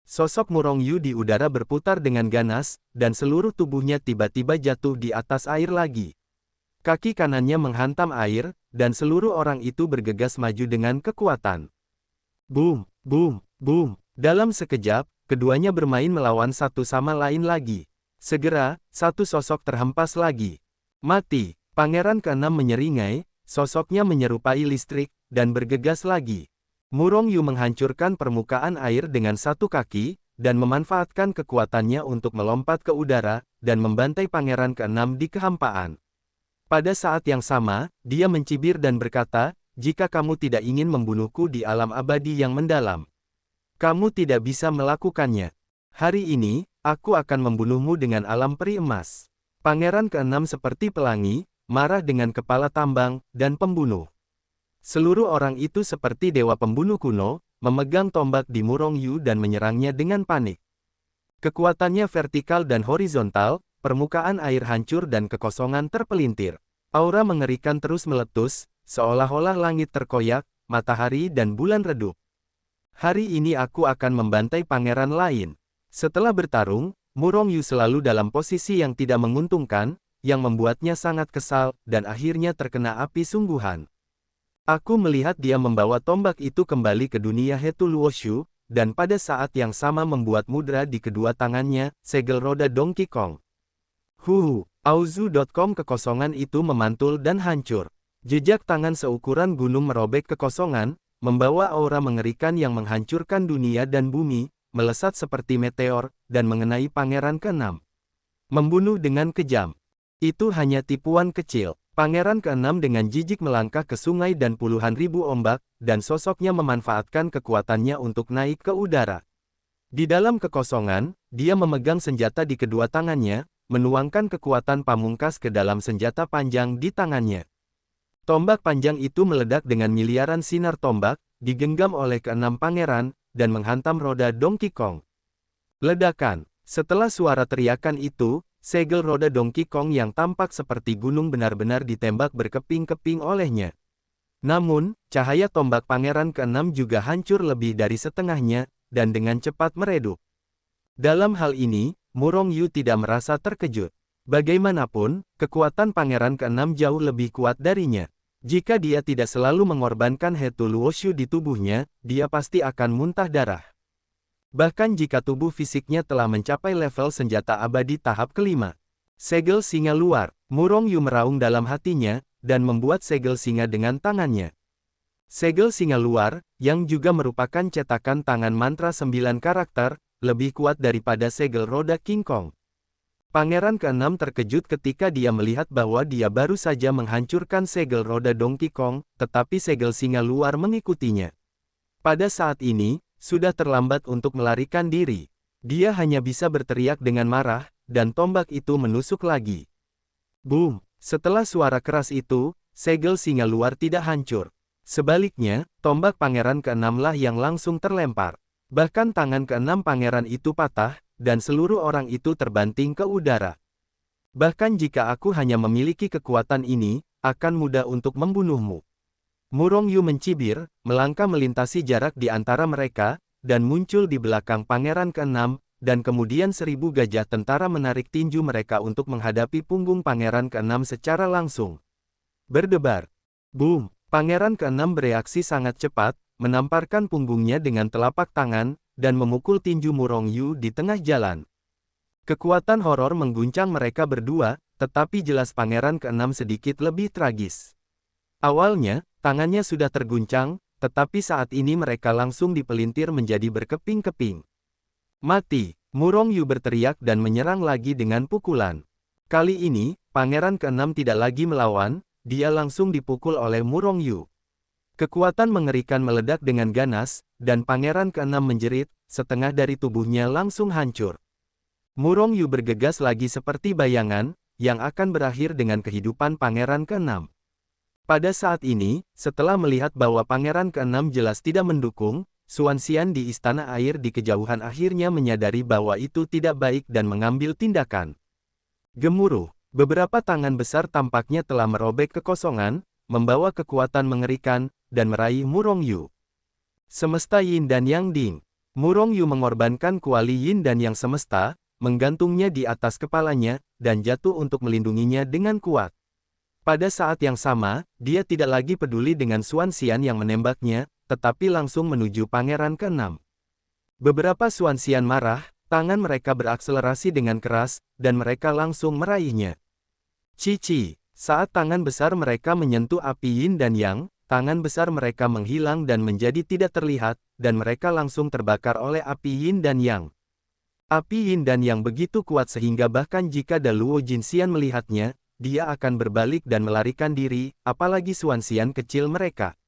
Sosok Murongyu di udara berputar dengan ganas, dan seluruh tubuhnya tiba-tiba jatuh di atas air lagi. Kaki kanannya menghantam air, dan seluruh orang itu bergegas maju dengan kekuatan. Boom! Boom, boom. Dalam sekejap, keduanya bermain melawan satu sama lain lagi. Segera, satu sosok terhempas lagi. Mati. Pangeran keenam menyeringai, sosoknya menyerupai listrik, dan bergegas lagi. Murong Yu menghancurkan permukaan air dengan satu kaki, dan memanfaatkan kekuatannya untuk melompat ke udara, dan membantai pangeran keenam di kehampaan. Pada saat yang sama, dia mencibir dan berkata, jika kamu tidak ingin membunuhku di alam abadi yang mendalam, kamu tidak bisa melakukannya. Hari ini, aku akan membunuhmu dengan alam peri emas. Pangeran keenam seperti pelangi, marah dengan kepala tambang, dan pembunuh. Seluruh orang itu seperti dewa pembunuh kuno, memegang tombak di Murong Yu dan menyerangnya dengan panik. Kekuatannya vertikal dan horizontal, permukaan air hancur dan kekosongan terpelintir. Aura mengerikan terus meletus, seolah-olah langit terkoyak, matahari dan bulan redup. Hari ini aku akan membantai pangeran lain. Setelah bertarung, Murong Yu selalu dalam posisi yang tidak menguntungkan, yang membuatnya sangat kesal, dan akhirnya terkena api sungguhan. Aku melihat dia membawa tombak itu kembali ke dunia Hetu Luoshu, dan pada saat yang sama membuat mudra di kedua tangannya, segel roda Donkey Kong. Auzu.com. Kekosongan itu memantul dan hancur. Jejak tangan seukuran gunung merobek kekosongan, membawa aura mengerikan yang menghancurkan dunia dan bumi, melesat seperti meteor, dan mengenai pangeran keenam. Membunuh dengan kejam. Itu hanya tipuan kecil. Pangeran keenam dengan jijik melangkah ke sungai dan puluhan ribu ombak, dan sosoknya memanfaatkan kekuatannya untuk naik ke udara. Di dalam kekosongan, dia memegang senjata di kedua tangannya, menuangkan kekuatan pamungkas ke dalam senjata panjang di tangannya. Tombak panjang itu meledak dengan miliaran sinar tombak, digenggam oleh keenam pangeran, dan menghantam roda Donkey Kong. Ledakan. Setelah suara teriakan itu, segel roda Donkey Kong yang tampak seperti gunung benar-benar ditembak berkeping-keping olehnya. Namun, cahaya tombak pangeran keenam juga hancur lebih dari setengahnya, dan dengan cepat meredup. Dalam hal ini, Murong Yu tidak merasa terkejut. Bagaimanapun, kekuatan pangeran keenam jauh lebih kuat darinya. Jika dia tidak selalu mengorbankan Hetu Luoshu di tubuhnya, dia pasti akan muntah darah. Bahkan jika tubuh fisiknya telah mencapai level senjata abadi tahap kelima. Segel singa luar. Murong Yu meraung dalam hatinya, dan membuat segel singa dengan tangannya. Segel singa luar, yang juga merupakan cetakan tangan mantra 9 karakter, lebih kuat daripada segel roda King Kong. Pangeran keenam terkejut ketika dia melihat bahwa dia baru saja menghancurkan segel roda Donkey Kong, tetapi segel singa luar mengikutinya. Pada saat ini, sudah terlambat untuk melarikan diri. Dia hanya bisa berteriak dengan marah, dan tombak itu menusuk lagi. Boom! Setelah suara keras itu, segel singa luar tidak hancur. Sebaliknya, tombak pangeran keenamlah yang langsung terlempar. Bahkan tangan keenam pangeran itu patah, dan seluruh orang itu terbanting ke udara. Bahkan jika aku hanya memiliki kekuatan ini, akan mudah untuk membunuhmu. Murong Yu mencibir, melangkah melintasi jarak di antara mereka, dan muncul di belakang pangeran keenam, dan kemudian 1000 gajah tentara menarik tinju mereka untuk menghadapi punggung pangeran keenam secara langsung. Berdebar. Boom! Pangeran keenam bereaksi sangat cepat, menamparkan punggungnya dengan telapak tangan, dan memukul tinju Murong Yu di tengah jalan. Kekuatan horor mengguncang mereka berdua, tetapi jelas pangeran keenam sedikit lebih tragis. Awalnya, tangannya sudah terguncang, tetapi saat ini mereka langsung dipelintir menjadi berkeping-keping. Mati! Murong Yu berteriak dan menyerang lagi dengan pukulan. Kali ini, pangeran keenam tidak lagi melawan, dia langsung dipukul oleh Murong Yu. Kekuatan mengerikan meledak dengan ganas, dan pangeran keenam menjerit, setengah dari tubuhnya langsung hancur. Murong Yu bergegas lagi seperti bayangan, yang akan berakhir dengan kehidupan pangeran keenam. Pada saat ini, setelah melihat bahwa pangeran keenam jelas tidak mendukung, Xuan Xian di istana air di kejauhan akhirnya menyadari bahwa itu tidak baik dan mengambil tindakan. Gemuruh, beberapa tangan besar tampaknya telah merobek kekosongan, membawa kekuatan mengerikan, dan meraih Murong Yu. Semesta Yin dan Yang Ding. Murong Yu mengorbankan kuali Yin dan Yang semesta, menggantungnya di atas kepalanya, dan jatuh untuk melindunginya dengan kuat. Pada saat yang sama, dia tidak lagi peduli dengan Xuan Xian yang menembaknya, tetapi langsung menuju pangeran ke-6. Beberapa Xuan Xian marah, tangan mereka berakselerasi dengan keras, dan mereka langsung meraihnya. Cici, saat tangan besar mereka menyentuh api yin dan yang, tangan besar mereka menghilang dan menjadi tidak terlihat, dan mereka langsung terbakar oleh api yin dan yang. Api yin dan yang begitu kuat sehingga bahkan jika Da Luo Jinxian melihatnya, dia akan berbalik dan melarikan diri, apalagi Xuan Xian kecil mereka.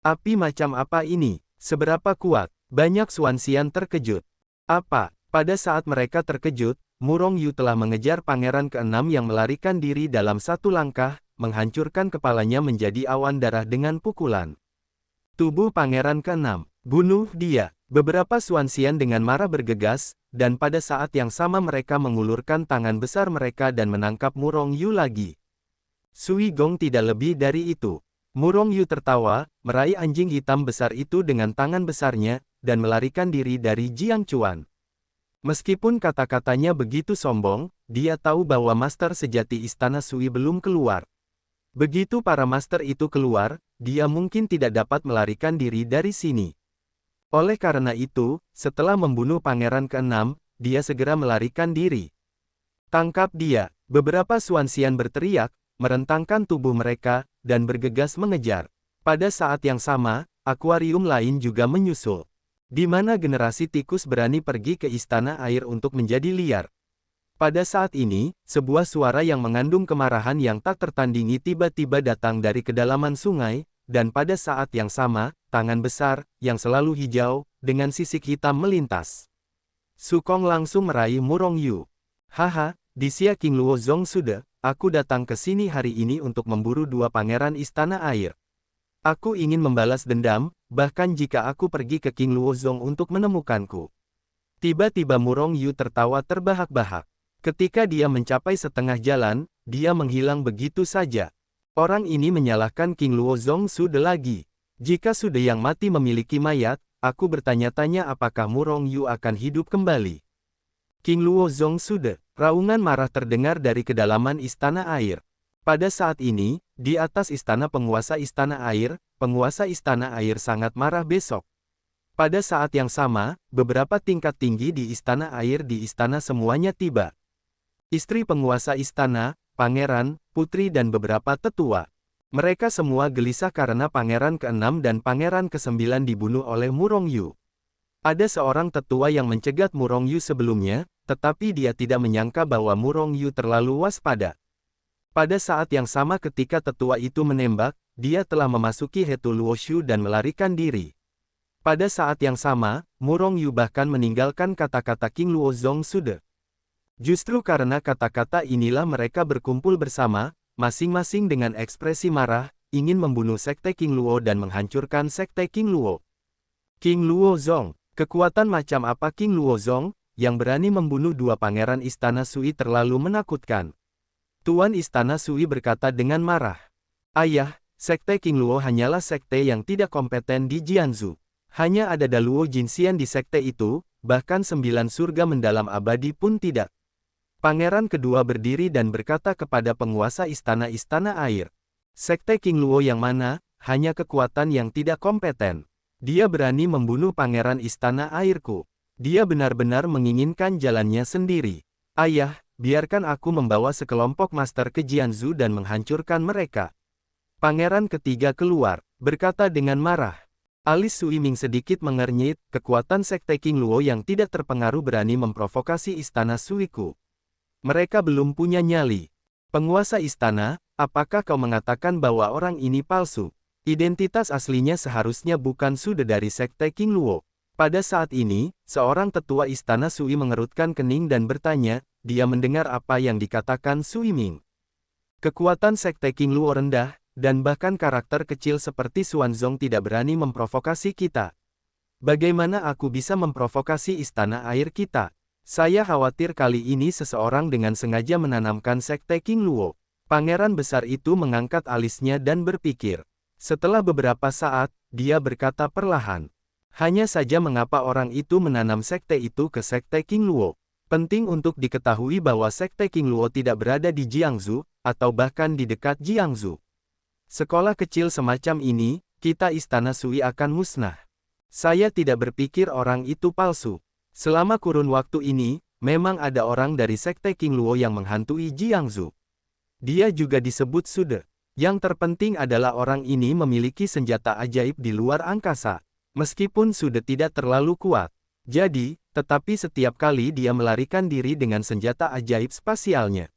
Api macam apa ini? Seberapa kuat? Banyak Xuan Xian terkejut. Apa? Pada saat mereka terkejut, Murong Yu telah mengejar pangeran ke-6 yang melarikan diri dalam satu langkah, menghancurkan kepalanya menjadi awan darah dengan pukulan. Tubuh pangeran ke-6. Bunuh dia. Beberapa Xuan Xian dengan marah bergegas, dan pada saat yang sama mereka mengulurkan tangan besar mereka dan menangkap Murong Yu lagi. Sui Gong tidak lebih dari itu. Murong Yu tertawa, meraih anjing hitam besar itu dengan tangan besarnya, dan melarikan diri dari Jiang Chuan. Meskipun kata-katanya begitu sombong, dia tahu bahwa master sejati Istana Sui belum keluar. Begitu para master itu keluar, dia mungkin tidak dapat melarikan diri dari sini. Oleh karena itu, setelah membunuh pangeran ke-6, dia segera melarikan diri. Tangkap dia! Beberapa Xuan Xian berteriak, merentangkan tubuh mereka, dan bergegas mengejar. Pada saat yang sama, akuarium lain juga menyusul. Di mana generasi tikus berani pergi ke istana air untuk menjadi liar. Pada saat ini, sebuah suara yang mengandung kemarahan yang tak tertandingi tiba-tiba datang dari kedalaman sungai, dan pada saat yang sama, tangan besar, yang selalu hijau, dengan sisik hitam melintas. Su Kong langsung meraih Murong Yu. Haha, di Xia King Luo Zong sudah, aku datang ke sini hari ini untuk memburu dua pangeran istana air. Aku ingin membalas dendam, bahkan jika aku pergi ke King Luo Zong untuk menemukanku. Tiba-tiba Murong Yu tertawa terbahak-bahak. Ketika dia mencapai setengah jalan, dia menghilang begitu saja. Orang ini menyalahkan King Luo Zong Sude lagi. Jika Sude yang mati memiliki mayat, aku bertanya-tanya apakah Murong Yu akan hidup kembali. King Luo Zong Sude, raungan marah terdengar dari kedalaman istana air. Pada saat ini, di atas istana penguasa istana air sangat marah besok. Pada saat yang sama, beberapa tingkat tinggi di istana semuanya tiba. Istri penguasa istana, pangeran, putri dan beberapa tetua. Mereka semua gelisah karena pangeran ke-6 dan pangeran ke-9 dibunuh oleh Murong Yu. Ada seorang tetua yang mencegat Murong Yu sebelumnya, tetapi dia tidak menyangka bahwa Murong Yu terlalu waspada. Pada saat yang sama ketika tetua itu menembak, dia telah memasuki Hetu Luoshu dan melarikan diri. Pada saat yang sama, Murong Yu bahkan meninggalkan kata-kata King Luo Zong Sude. Justru karena kata-kata inilah mereka berkumpul bersama, masing-masing dengan ekspresi marah, ingin membunuh Sekte King Luo dan menghancurkan Sekte King Luo. King Luo Zong, kekuatan macam apa King Luo Zong, yang berani membunuh dua pangeran istana Sui terlalu menakutkan. Tuan istana Sui berkata dengan marah. Ayah, Sekte King Luo hanyalah sekte yang tidak kompeten di Jianzhou. Hanya ada Da Luo Jinxian di sekte itu, bahkan 9 surga mendalam abadi pun tidak. Pangeran kedua berdiri dan berkata kepada penguasa istana-istana air. Sekte King Luo yang mana, hanya kekuatan yang tidak kompeten. Dia berani membunuh pangeran istana airku. Dia benar-benar menginginkan jalannya sendiri. Ayah, biarkan aku membawa sekelompok master ke Jianzhou dan menghancurkan mereka. Pangeran ketiga keluar, berkata dengan marah. Alis Sui Ming sedikit mengernyit, kekuatan Sekte King Luo yang tidak terpengaruh berani memprovokasi istana Suiku. Mereka belum punya nyali. Penguasa istana, apakah kau mengatakan bahwa orang ini palsu? Identitas aslinya seharusnya bukan Sude dari Sekte King Luo. Pada saat ini, seorang tetua istana Sui mengerutkan kening dan bertanya, dia mendengar apa yang dikatakan Sui Ming. Kekuatan Sekte King Luo rendah, dan bahkan karakter kecil seperti Xuanzong tidak berani memprovokasi kita. Bagaimana aku bisa memprovokasi istana air kita? Saya khawatir kali ini seseorang dengan sengaja menanamkan Sekte King Luo. Pangeran besar itu mengangkat alisnya dan berpikir. Setelah beberapa saat, dia berkata perlahan. Hanya saja mengapa orang itu menanam sekte itu ke Sekte King Luo. Penting untuk diketahui bahwa Sekte King Luo tidak berada di Jiangzhou, atau bahkan di dekat Jiangzhou. Sekolah kecil semacam ini, kita Istana Sui akan musnah. Saya tidak berpikir orang itu palsu. Selama kurun waktu ini, memang ada orang dari Sekte King Luo yang menghantui Jiangsu. Dia juga disebut Sude. Yang terpenting adalah orang ini memiliki senjata ajaib di luar angkasa. Meskipun Sude tidak terlalu kuat. Jadi, tetapi setiap kali dia melarikan diri dengan senjata ajaib spasialnya.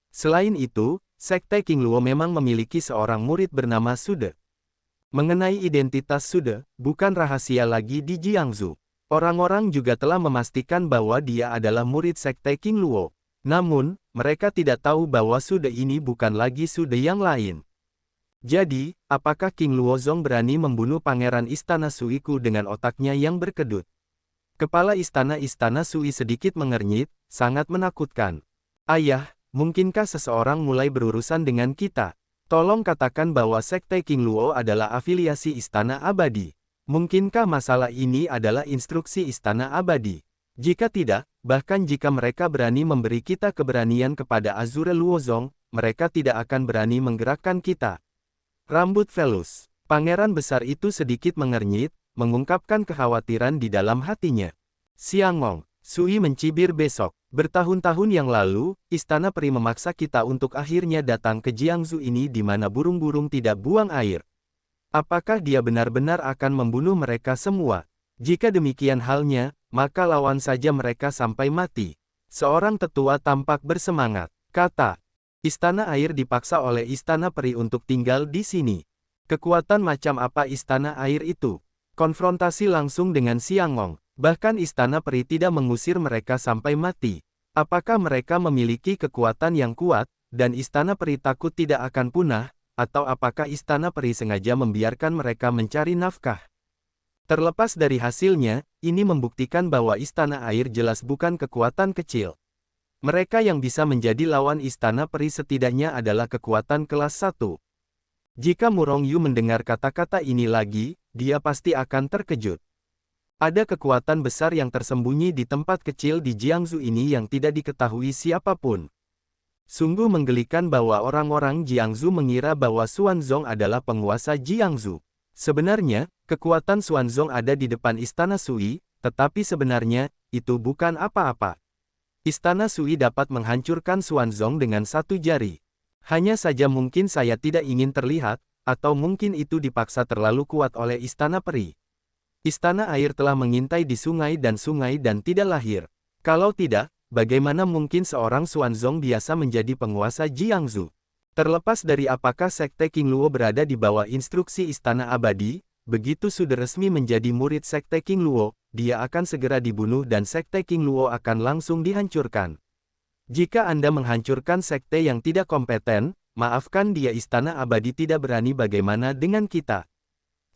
Selain itu, Sekte King Luo memang memiliki seorang murid bernama Sude. Mengenai identitas Sude, bukan rahasia lagi di Jiangsu. Orang-orang juga telah memastikan bahwa dia adalah murid Sekte King Luo. Namun, mereka tidak tahu bahwa Sude ini bukan lagi Sude yang lain. Jadi, apakah King Luozong berani membunuh Pangeran Istana Suiku dengan otaknya yang berkedut? Kepala Istana Sui sedikit mengernyit, sangat menakutkan. Ayah, mungkinkah seseorang mulai berurusan dengan kita? Tolong katakan bahwa Sekte King Luo adalah afiliasi Istana Abadi. Mungkinkah masalah ini adalah instruksi Istana Abadi? Jika tidak, bahkan jika mereka berani memberi kita keberanian kepada Azure Luozong, mereka tidak akan berani menggerakkan kita. Rambut Velus. Pangeran besar itu sedikit mengernyit, mengungkapkan kekhawatiran di dalam hatinya. Siangong, Sui mencibir besok. Bertahun-tahun yang lalu, Istana Peri memaksa kita untuk akhirnya datang ke Jiangsu ini di mana burung-burung tidak buang air. Apakah dia benar-benar akan membunuh mereka semua? Jika demikian halnya, maka lawan saja mereka sampai mati. Seorang tetua tampak bersemangat. Kata, Istana Air dipaksa oleh Istana Peri untuk tinggal di sini. Kekuatan macam apa Istana Air itu? Konfrontasi langsung dengan Siangong. Bahkan Istana Peri tidak mengusir mereka sampai mati. Apakah mereka memiliki kekuatan yang kuat, dan Istana Peri takut tidak akan punah, atau apakah Istana Peri sengaja membiarkan mereka mencari nafkah? Terlepas dari hasilnya, ini membuktikan bahwa Istana Air jelas bukan kekuatan kecil. Mereka yang bisa menjadi lawan Istana Peri setidaknya adalah kekuatan kelas 1. Jika Murong Yu mendengar kata-kata ini lagi, dia pasti akan terkejut. Ada kekuatan besar yang tersembunyi di tempat kecil di Jiangsu ini yang tidak diketahui siapapun. Sungguh menggelikan bahwa orang-orang Jiangsu mengira bahwa Xuanzong adalah penguasa Jiangsu. Sebenarnya, kekuatan Xuanzong ada di depan Istana Sui, tetapi sebenarnya, itu bukan apa-apa. Istana Sui dapat menghancurkan Xuanzong dengan satu jari. Hanya saja mungkin saya tidak ingin terlihat, atau mungkin itu dipaksa terlalu kuat oleh Istana Peri. Istana Air telah mengintai di sungai dan tidak lahir. Kalau tidak, bagaimana mungkin seorang Xuanzong biasa menjadi penguasa Jiangsu? Terlepas dari apakah Sekte King Luo berada di bawah instruksi Istana Abadi, begitu sudah resmi menjadi murid Sekte King Luo, dia akan segera dibunuh dan Sekte King Luo akan langsung dihancurkan. Jika Anda menghancurkan sekte yang tidak kompeten, maafkan dia Istana Abadi tidak berani bagaimana dengan kita.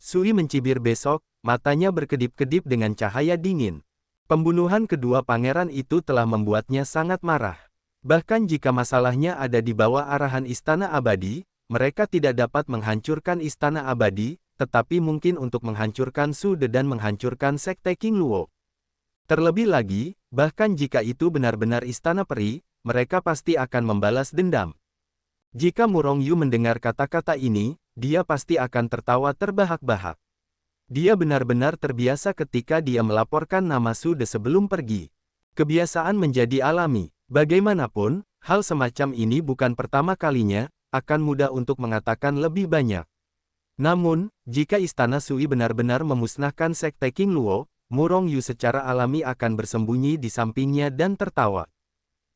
Sui mencibir besok, matanya berkedip-kedip dengan cahaya dingin. Pembunuhan kedua pangeran itu telah membuatnya sangat marah. Bahkan jika masalahnya ada di bawah arahan Istana Abadi, mereka tidak dapat menghancurkan Istana Abadi, tetapi mungkin untuk menghancurkan Sude dan menghancurkan Sekte King Luo. Terlebih lagi, bahkan jika itu benar-benar Istana Peri, mereka pasti akan membalas dendam. Jika Murong Yu mendengar kata-kata ini, dia pasti akan tertawa terbahak-bahak. Dia benar-benar terbiasa ketika dia melaporkan nama Sude sebelum pergi. Kebiasaan menjadi alami. Bagaimanapun, hal semacam ini bukan pertama kalinya, akan mudah untuk mengatakan lebih banyak. Namun, jika Istana Sui benar-benar memusnahkan Sekte King Luo, Murong Yu secara alami akan bersembunyi di sampingnya dan tertawa.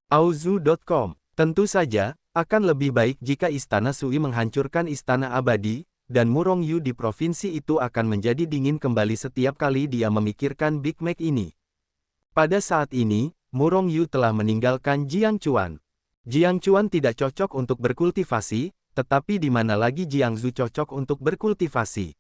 Auzu.com. Tentu saja, akan lebih baik jika Istana Sui menghancurkan Istana Abadi, dan Murong Yu di provinsi itu akan menjadi dingin kembali setiap kali dia memikirkan Big Mac ini. Pada saat ini, Murong Yu telah meninggalkan Jiangchuan. Jiangchuan tidak cocok untuk berkultivasi, tetapi di mana lagi Jiangsu cocok untuk berkultivasi?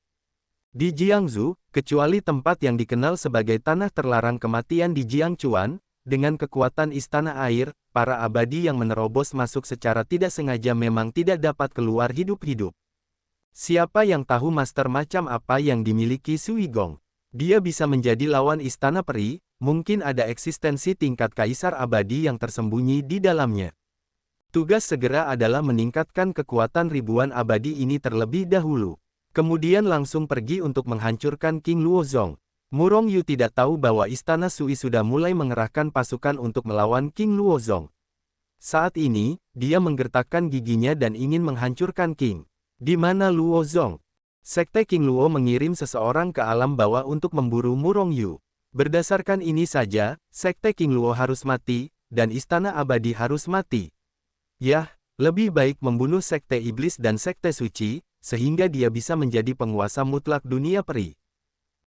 Di Jiangsu, kecuali tempat yang dikenal sebagai tanah terlarang kematian di Jiangchuan, dengan kekuatan Istana Air, para abadi yang menerobos masuk secara tidak sengaja memang tidak dapat keluar hidup-hidup. Siapa yang tahu master macam apa yang dimiliki Sui Gong? Dia bisa menjadi lawan Istana Peri, mungkin ada eksistensi tingkat kaisar abadi yang tersembunyi di dalamnya. Tugas segera adalah meningkatkan kekuatan ribuan abadi ini terlebih dahulu. Kemudian langsung pergi untuk menghancurkan King Luozong. Murong Yu tidak tahu bahwa Istana Sui sudah mulai mengerahkan pasukan untuk melawan King Luozong. Saat ini, dia menggertakkan giginya dan ingin menghancurkan King. Di mana Luozong? Sekte King Luo mengirim seseorang ke alam bawah untuk memburu Murong Yu. Berdasarkan ini saja, Sekte King Luo harus mati, dan Istana Abadi harus mati. Yah, lebih baik membunuh Sekte Iblis dan Sekte Suci, sehingga dia bisa menjadi penguasa mutlak dunia peri.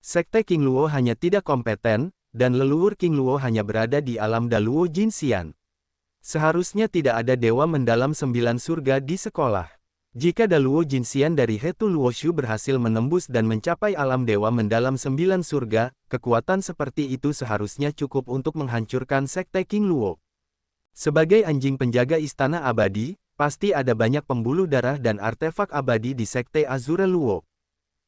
Sekte King Luo hanya tidak kompeten, dan leluhur King Luo hanya berada di alam Daluo Jinxian. Seharusnya tidak ada dewa mendalam 9 surga di sekolah. Jika Daluo Jinxian dari Hetu Luoshu berhasil menembus dan mencapai alam dewa mendalam 9 surga, kekuatan seperti itu seharusnya cukup untuk menghancurkan Sekte King Luo. Sebagai anjing penjaga Istana Abadi, pasti ada banyak pembuluh darah dan artefak abadi di Sekte Azure Luo.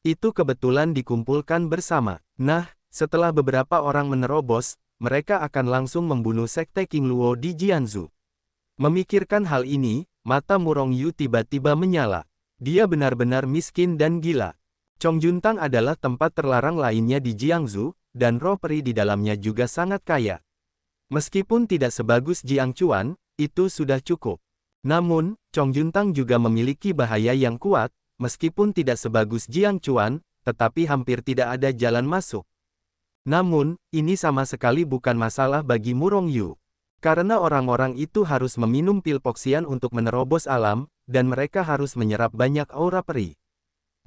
Itu kebetulan dikumpulkan bersama. Nah, setelah beberapa orang menerobos, mereka akan langsung membunuh Sekte King Luo di Jianzhou. Memikirkan hal ini, mata Murong Yu tiba-tiba menyala. Dia benar-benar miskin dan gila. Chongjuntang adalah tempat terlarang lainnya di Jiangsu, dan roh peri di dalamnya juga sangat kaya. Meskipun tidak sebagus Jiangchuan, itu sudah cukup. Namun, Chongjuntang juga memiliki bahaya yang kuat, meskipun tidak sebagus Jiangchuan, tetapi hampir tidak ada jalan masuk. Namun, ini sama sekali bukan masalah bagi Murong Yu. Karena orang-orang itu harus meminum pil Poxian untuk menerobos alam, dan mereka harus menyerap banyak aura peri.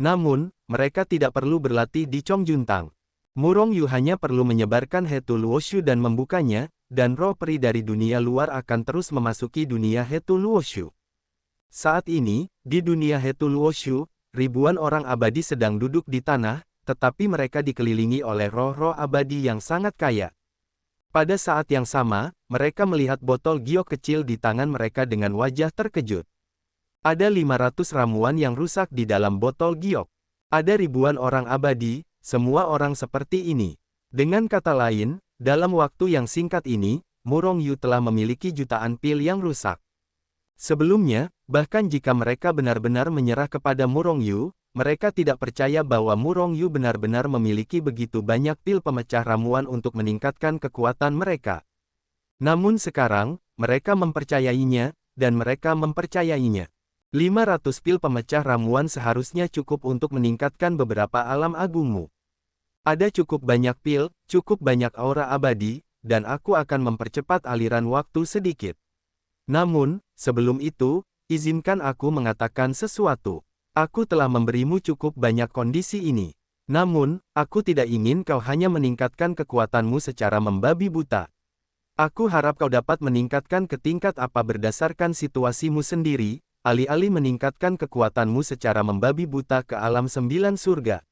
Namun, mereka tidak perlu berlatih di Chongjuntang. Murong Yu hanya perlu menyebarkan Hetu Luoshu dan membukanya, dan roh peri dari dunia luar akan terus memasuki dunia Hetu Luoshu. Saat ini, di dunia Hetu Luoshu, ribuan orang abadi sedang duduk di tanah, tetapi mereka dikelilingi oleh roh-roh abadi yang sangat kaya. Pada saat yang sama, mereka melihat botol giok kecil di tangan mereka dengan wajah terkejut. Ada 500 ramuan yang rusak di dalam botol giok. Ada ribuan orang abadi, semua orang seperti ini. Dengan kata lain, dalam waktu yang singkat ini, Murong Yu telah memiliki jutaan pil yang rusak. Sebelumnya, bahkan jika mereka benar-benar menyerah kepada Murong Yu, mereka tidak percaya bahwa Murong Yu benar-benar memiliki begitu banyak pil pemecah ramuan untuk meningkatkan kekuatan mereka. Namun sekarang, mereka mempercayainya, dan mereka mempercayainya. 500 pil pemecah ramuan seharusnya cukup untuk meningkatkan beberapa alam agungmu. Ada cukup banyak pil, cukup banyak aura abadi, dan aku akan mempercepat aliran waktu sedikit. Namun, sebelum itu, izinkan aku mengatakan sesuatu. Aku telah memberimu cukup banyak kondisi ini. Namun, aku tidak ingin kau hanya meningkatkan kekuatanmu secara membabi buta. Aku harap kau dapat meningkatkan ke tingkat apa berdasarkan situasimu sendiri, alih-alih meningkatkan kekuatanmu secara membabi buta ke alam 9 surga.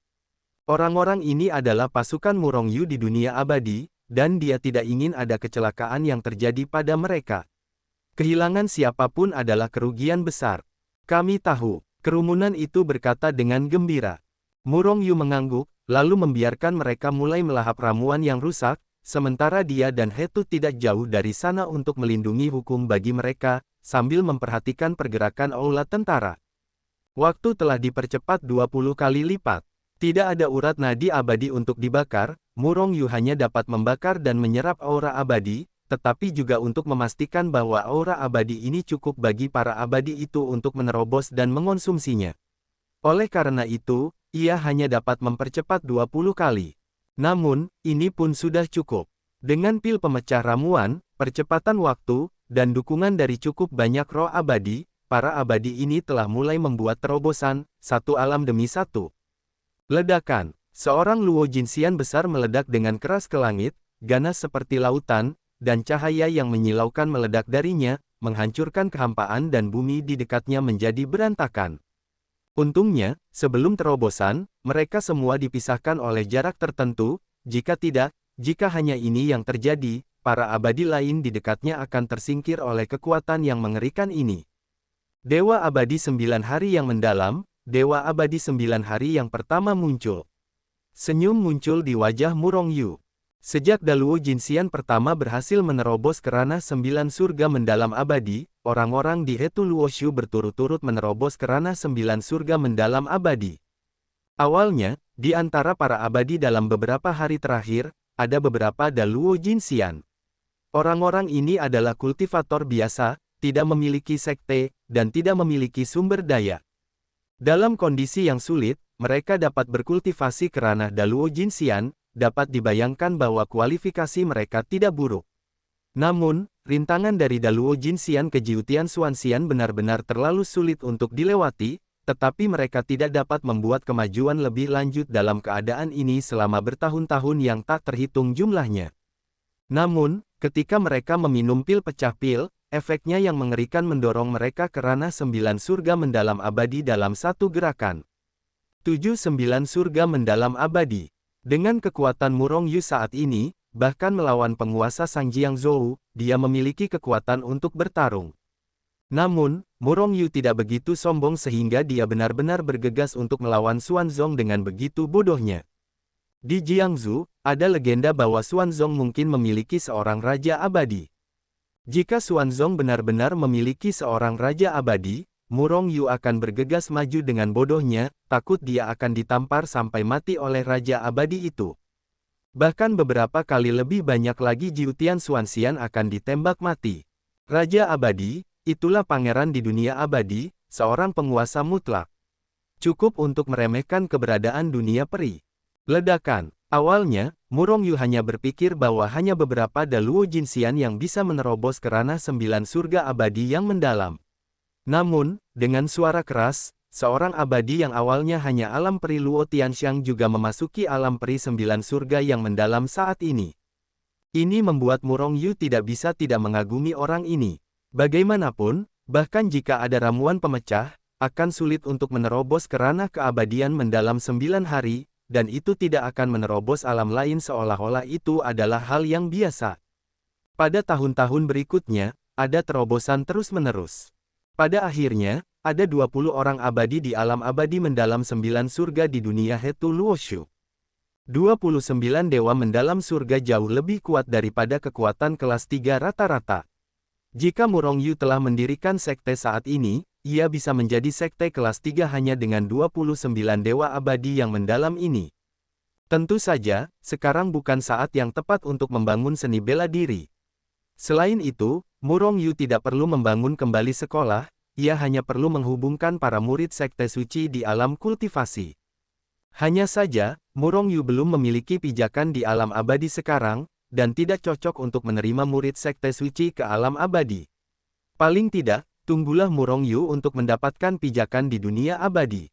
Orang-orang ini adalah pasukan Murong Yu di dunia abadi, dan dia tidak ingin ada kecelakaan yang terjadi pada mereka. Kehilangan siapapun adalah kerugian besar. Kami tahu, kerumunan itu berkata dengan gembira. Murong Yu mengangguk, lalu membiarkan mereka mulai melahap ramuan yang rusak, sementara dia dan Hetu tidak jauh dari sana untuk melindungi hukum bagi mereka, sambil memperhatikan pergerakan aula tentara. Waktu telah dipercepat 20 kali lipat. Tidak ada urat nadi abadi untuk dibakar, Murong Yu hanya dapat membakar dan menyerap aura abadi, tetapi juga untuk memastikan bahwa aura abadi ini cukup bagi para abadi itu untuk menerobos dan mengonsumsinya. Oleh karena itu, ia hanya dapat mempercepat 20 kali. Namun, ini pun sudah cukup. Dengan pil pemecah ramuan, percepatan waktu, dan dukungan dari cukup banyak roh abadi, para abadi ini telah mulai membuat terobosan, satu alam demi satu. Ledakan. Seorang Luo Jinxian besar meledak dengan keras ke langit, ganas seperti lautan, dan cahaya yang menyilaukan meledak darinya, menghancurkan kehampaan dan bumi di dekatnya menjadi berantakan. Untungnya, sebelum terobosan, mereka semua dipisahkan oleh jarak tertentu, jika tidak, jika hanya ini yang terjadi, para abadi lain di dekatnya akan tersingkir oleh kekuatan yang mengerikan ini. Dewa Abadi 9 Hari yang mendalam, Dewa Abadi 9 Hari yang pertama muncul. Senyum muncul di wajah Murong Yu. Sejak Daluo Jinxian pertama berhasil menerobos ke ranah 9 surga mendalam abadi, orang-orang di Hetu Luoshu berturut-turut menerobos ke ranah 9 surga mendalam abadi. Awalnya, di antara para abadi dalam beberapa hari terakhir, ada beberapa Daluo Jinxian. Orang-orang ini adalah kultivator biasa, tidak memiliki sekte, dan tidak memiliki sumber daya. Dalam kondisi yang sulit, mereka dapat berkultivasi kerana Daluo Jinxian, dapat dibayangkan bahwa kualifikasi mereka tidak buruk. Namun, rintangan dari Daluo Jinxian ke Jiutian Xuanxian benar-benar terlalu sulit untuk dilewati, tetapi mereka tidak dapat membuat kemajuan lebih lanjut dalam keadaan ini selama bertahun-tahun yang tak terhitung jumlahnya. Namun, ketika mereka meminum pil pecah pil, efeknya yang mengerikan mendorong mereka kerana 9 surga mendalam abadi dalam satu gerakan. 7-9 surga mendalam abadi. Dengan kekuatan Murong Yu saat ini, bahkan melawan penguasa Sangjiang Zhou, dia memiliki kekuatan untuk bertarung. Namun, Murong Yu tidak begitu sombong sehingga dia benar-benar bergegas untuk melawan Xuanzong dengan begitu bodohnya. Di Jiangsu, ada legenda bahwa Xuanzong mungkin memiliki seorang raja abadi. Jika Xuanzong benar-benar memiliki seorang raja abadi, Murong Yu akan bergegas maju dengan bodohnya, takut dia akan ditampar sampai mati oleh raja abadi itu. Bahkan beberapa kali lebih banyak lagi Jiutian Xuanxian akan ditembak mati. Raja abadi, itulah pangeran di dunia abadi, seorang penguasa mutlak. Cukup untuk meremehkan keberadaan dunia peri. Ledakan. Awalnya, Murong Yu hanya berpikir bahwa hanya beberapa Daluo Jinxian yang bisa menerobos kerana 9 surga abadi yang mendalam. Namun, dengan suara keras, seorang abadi yang awalnya hanya alam peri Luo Tianxiang juga memasuki alam peri 9 surga yang mendalam saat ini. Ini membuat Murong Yu tidak bisa tidak mengagumi orang ini. Bagaimanapun, bahkan jika ada ramuan pemecah, akan sulit untuk menerobos kerana keabadian mendalam 9 hari, dan itu tidak akan menerobos alam lain seolah-olah itu adalah hal yang biasa. Pada tahun-tahun berikutnya, ada terobosan terus-menerus. Pada akhirnya, ada 20 orang abadi di alam abadi mendalam 9 surga di dunia Hetu Luoshu. 29 dewa mendalam surga jauh lebih kuat daripada kekuatan kelas 3 rata-rata. Jika Murong Yu telah mendirikan sekte saat ini, ia bisa menjadi sekte kelas 3 hanya dengan 29 dewa abadi yang mendalam ini. Tentu saja, sekarang bukan saat yang tepat untuk membangun seni bela diri. Selain itu, Murong Yu tidak perlu membangun kembali sekolah, ia hanya perlu menghubungkan para murid sekte suci di alam kultivasi. Hanya saja, Murong Yu belum memiliki pijakan di alam abadi sekarang, dan tidak cocok untuk menerima murid sekte suci ke alam abadi. Paling tidak, tunggulah Murong Yu untuk mendapatkan pijakan di dunia abadi.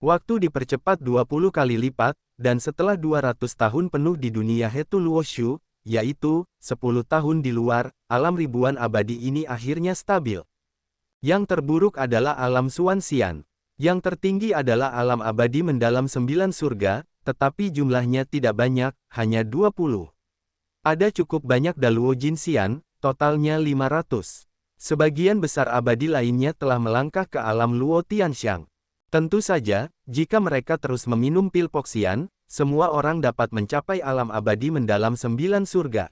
Waktu dipercepat 20 kali lipat, dan setelah 200 tahun penuh di dunia Hetu Luoshu, yaitu 10 tahun di luar, alam ribuan abadi ini akhirnya stabil. Yang terburuk adalah alam Xuanxian. Yang tertinggi adalah alam abadi mendalam 9 surga, tetapi jumlahnya tidak banyak, hanya 20. Ada cukup banyak Daluo Jinxian, totalnya 500. Sebagian besar abadi lainnya telah melangkah ke alam Luo Tianxiang. Tentu saja, jika mereka terus meminum pil Poxian, semua orang dapat mencapai alam abadi mendalam 9 surga.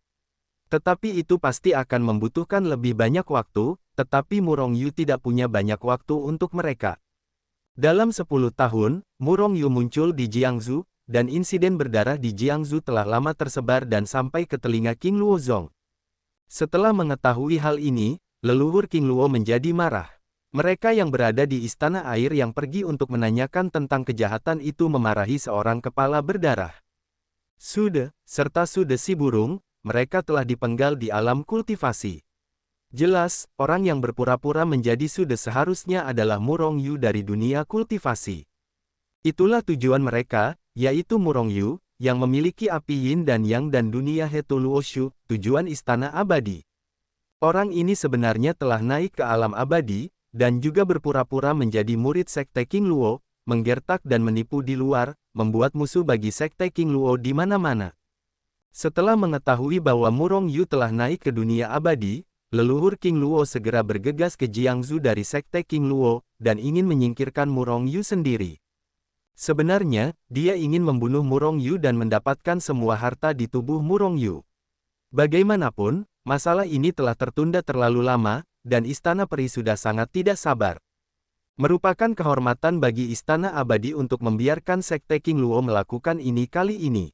Tetapi itu pasti akan membutuhkan lebih banyak waktu, tetapi Murong Yu tidak punya banyak waktu untuk mereka. Dalam 10 tahun, Murong Yu muncul di Jiangsu, dan insiden berdarah di Jiangsu telah lama tersebar dan sampai ke telinga King Luozong. Setelah mengetahui hal ini, leluhur King Luo menjadi marah. Mereka yang berada di istana air yang pergi untuk menanyakan tentang kejahatan itu memarahi seorang kepala berdarah. Sude, serta Sude si burung, mereka telah dipenggal di alam kultivasi. Jelas, orang yang berpura-pura menjadi Sude seharusnya adalah Murong Yu dari dunia kultivasi. Itulah tujuan mereka, yaitu Murong Yu, yang memiliki api Yin dan Yang dan dunia Hetu Luoshu, tujuan istana abadi. Orang ini sebenarnya telah naik ke alam abadi, dan juga berpura-pura menjadi murid sekte King Luo, menggertak dan menipu di luar, membuat musuh bagi sekte King Luo di mana-mana. Setelah mengetahui bahwa Murong Yu telah naik ke dunia abadi, leluhur King Luo segera bergegas ke Jiangsu dari sekte King Luo, dan ingin menyingkirkan Murong Yu sendiri. Sebenarnya, dia ingin membunuh Murong Yu dan mendapatkan semua harta di tubuh Murong Yu. Bagaimanapun, masalah ini telah tertunda terlalu lama, dan istana peri sudah sangat tidak sabar. Merupakan kehormatan bagi Istana Abadi untuk membiarkan Sekte King Luo melakukan ini kali ini.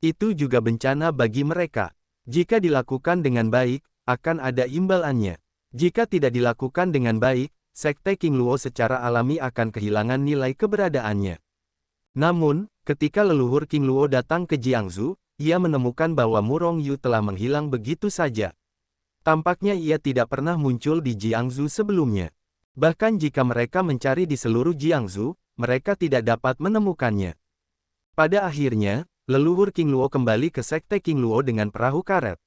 Itu juga bencana bagi mereka. Jika dilakukan dengan baik, akan ada imbalannya. Jika tidak dilakukan dengan baik, Sekte King Luo secara alami akan kehilangan nilai keberadaannya. Namun, ketika leluhur King Luo datang ke Jiangsu, ia menemukan bahwa Murong Yu telah menghilang begitu saja. Tampaknya ia tidak pernah muncul di Jiangsu sebelumnya. Bahkan jika mereka mencari di seluruh Jiangsu, mereka tidak dapat menemukannya. Pada akhirnya, leluhur King Luo kembali ke Sekte King Luo dengan perahu karet.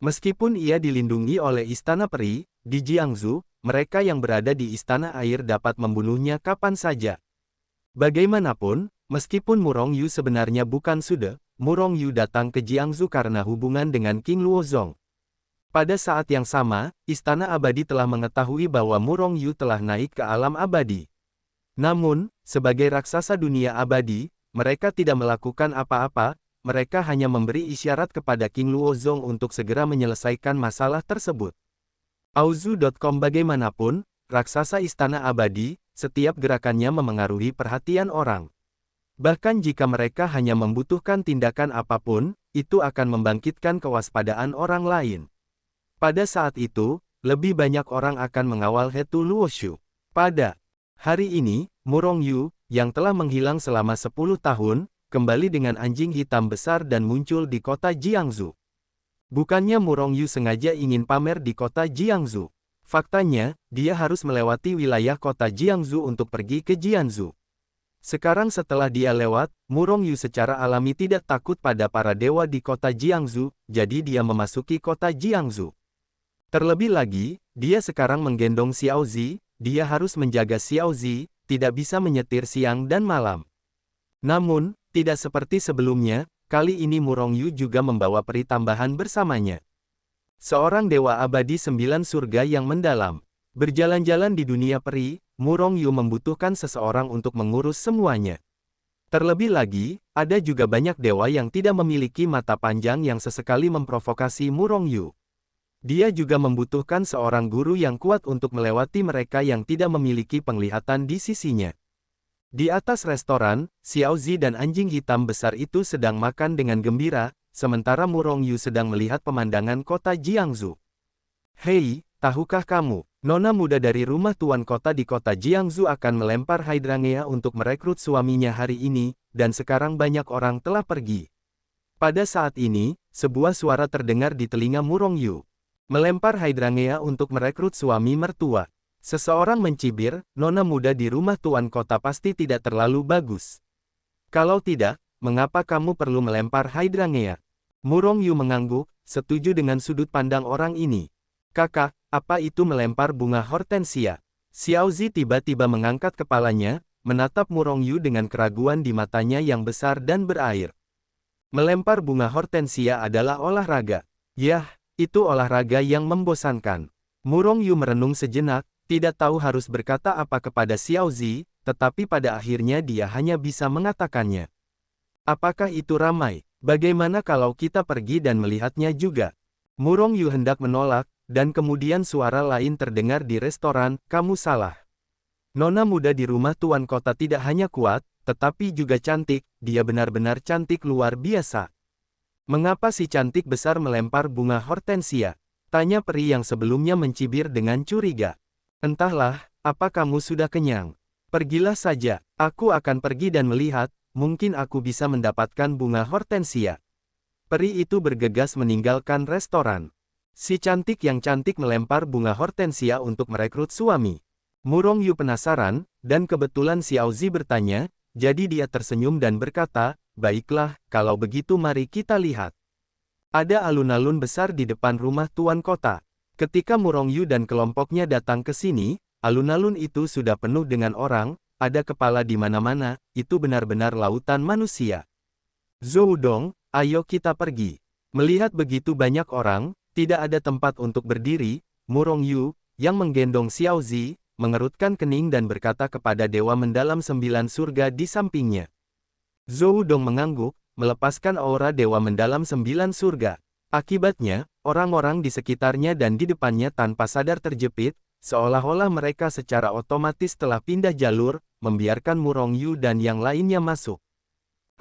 Meskipun ia dilindungi oleh Istana Peri, di Jiangsu, mereka yang berada di Istana Air dapat membunuhnya kapan saja. Bagaimanapun, meskipun Murong Yu sebenarnya bukan Sude, Murong Yu datang ke Jiangsu karena hubungan dengan King Luozong. Pada saat yang sama, Istana Abadi telah mengetahui bahwa Murong Yu telah naik ke alam abadi. Namun, sebagai raksasa dunia abadi, mereka tidak melakukan apa-apa, mereka hanya memberi isyarat kepada King Luozong untuk segera menyelesaikan masalah tersebut. Auzu.com Bagaimanapun, raksasa Istana Abadi, setiap gerakannya memengaruhi perhatian orang. Bahkan jika mereka hanya membutuhkan tindakan apapun, itu akan membangkitkan kewaspadaan orang lain. Pada saat itu, lebih banyak orang akan mengawal Hetu Luoshu. Pada hari ini, Murong Yu, yang telah menghilang selama 10 tahun, kembali dengan anjing hitam besar dan muncul di kota Jiangsu. Bukannya Murong Yu sengaja ingin pamer di kota Jiangsu. Faktanya, dia harus melewati wilayah kota Jiangsu untuk pergi ke Jiangsu. Sekarang setelah dia lewat, Murong Yu secara alami tidak takut pada para dewa di kota Jiangsu, jadi dia memasuki kota Jiangsu. Terlebih lagi, dia sekarang menggendong Xiao Zi, dia harus menjaga Xiao Zi, tidak bisa menyetir siang dan malam. Namun, tidak seperti sebelumnya, kali ini Murong Yu juga membawa peri tambahan bersamanya. Seorang dewa abadi 9 surga yang mendalam. Berjalan-jalan di dunia peri, Murong Yu membutuhkan seseorang untuk mengurus semuanya. Terlebih lagi, ada juga banyak dewa yang tidak memiliki mata panjang yang sesekali memprovokasi Murong Yu. Dia juga membutuhkan seorang guru yang kuat untuk melewati mereka yang tidak memiliki penglihatan di sisinya. Di atas restoran, Xiao Zi dan anjing hitam besar itu sedang makan dengan gembira, sementara Murong Yu sedang melihat pemandangan kota Jiangsu. Hei, tahukah kamu, nona muda dari rumah tuan kota di kota Jiangsu akan melempar hydrangea untuk merekrut suaminya hari ini, dan sekarang banyak orang telah pergi. Pada saat ini, sebuah suara terdengar di telinga Murong Yu. Melempar hydrangea untuk merekrut suami mertua. Seseorang mencibir, nona muda di rumah tuan kota pasti tidak terlalu bagus. Kalau tidak, mengapa kamu perlu melempar hydrangea? Murong Yu mengangguk, setuju dengan sudut pandang orang ini. Kakak, apa itu melempar bunga hortensia? Xiao Zi tiba-tiba mengangkat kepalanya, menatap Murong Yu dengan keraguan di matanya yang besar dan berair. Melempar bunga hortensia adalah olahraga. Yah, itu olahraga yang membosankan. Murong Yu merenung sejenak, tidak tahu harus berkata apa kepada Xiao Zi, tetapi pada akhirnya dia hanya bisa mengatakannya. Apakah itu ramai? Bagaimana kalau kita pergi dan melihatnya juga? Murong Yu hendak menolak, dan kemudian suara lain terdengar di restoran, kamu salah. Nona muda di rumah tuan kota tidak hanya kuat, tetapi juga cantik, dia benar-benar cantik luar biasa. Mengapa si cantik besar melempar bunga hortensia? Tanya peri yang sebelumnya mencibir dengan curiga. Entahlah, apa kamu sudah kenyang? Pergilah saja, aku akan pergi dan melihat, mungkin aku bisa mendapatkan bunga hortensia. Peri itu bergegas meninggalkan restoran. Si cantik yang cantik melempar bunga hortensia untuk merekrut suami. Murong Yu penasaran, dan kebetulan Xiao Zi bertanya, jadi dia tersenyum dan berkata, baiklah, kalau begitu mari kita lihat. Ada alun-alun besar di depan rumah tuan kota. Ketika Murong Yu dan kelompoknya datang ke sini, alun-alun itu sudah penuh dengan orang, ada kepala di mana-mana, itu benar-benar lautan manusia. Zhou Dong, ayo kita pergi. Melihat begitu banyak orang, tidak ada tempat untuk berdiri, Murong Yu, yang menggendong Xiao Zi, mengerutkan kening dan berkata kepada dewa mendalam 9 surga di sampingnya. Zhou Dong mengangguk, melepaskan aura dewa mendalam 9 surga. Akibatnya, orang-orang di sekitarnya dan di depannya tanpa sadar terjepit, seolah-olah mereka secara otomatis telah pindah jalur, membiarkan Murong Yu dan yang lainnya masuk.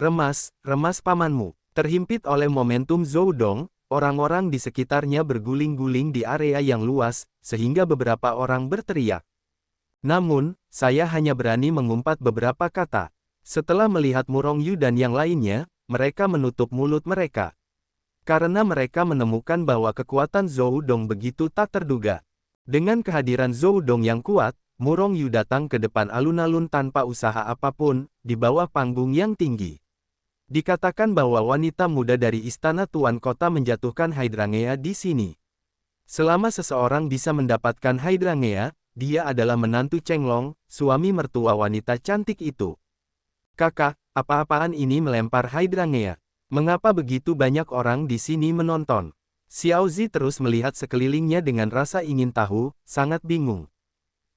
Remas, remas pamanmu. Terhimpit oleh momentum Zhou Dong, orang-orang di sekitarnya berguling-guling di area yang luas, sehingga beberapa orang berteriak. Namun, saya hanya berani mengumpat beberapa kata. Setelah melihat Murong Yu dan yang lainnya, mereka menutup mulut mereka. Karena mereka menemukan bahwa kekuatan Zhou Dong begitu tak terduga. Dengan kehadiran Zhou Dong yang kuat, Murong Yu datang ke depan alun-alun tanpa usaha apapun, di bawah panggung yang tinggi. Dikatakan bahwa wanita muda dari istana Tuan Kota menjatuhkan Hydrangea di sini. Selama seseorang bisa mendapatkan Hydrangea, dia adalah menantu Chenglong, suami mertua wanita cantik itu. Kakak, apa-apaan ini melempar Hydrangea? Mengapa begitu banyak orang di sini menonton? Xiao Zi terus melihat sekelilingnya dengan rasa ingin tahu, sangat bingung.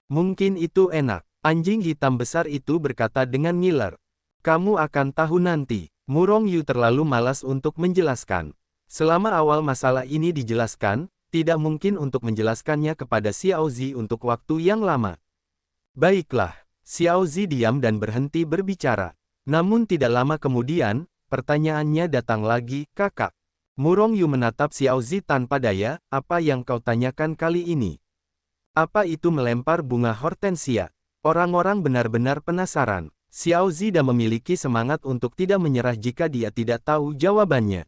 Mungkin itu enak. Anjing hitam besar itu berkata dengan ngiler. Kamu akan tahu nanti. Murong Yu terlalu malas untuk menjelaskan. Selama awal masalah ini dijelaskan, tidak mungkin untuk menjelaskannya kepada Xiao Zi untuk waktu yang lama. Baiklah, Xiao Zi diam dan berhenti berbicara. Namun tidak lama kemudian, pertanyaannya datang lagi, kakak. Murong Yu menatap Xiao Zi tanpa daya, apa yang kau tanyakan kali ini? Apa itu melempar bunga hortensia? Orang-orang benar-benar penasaran. Xiao Zi dah memiliki semangat untuk tidak menyerah jika dia tidak tahu jawabannya.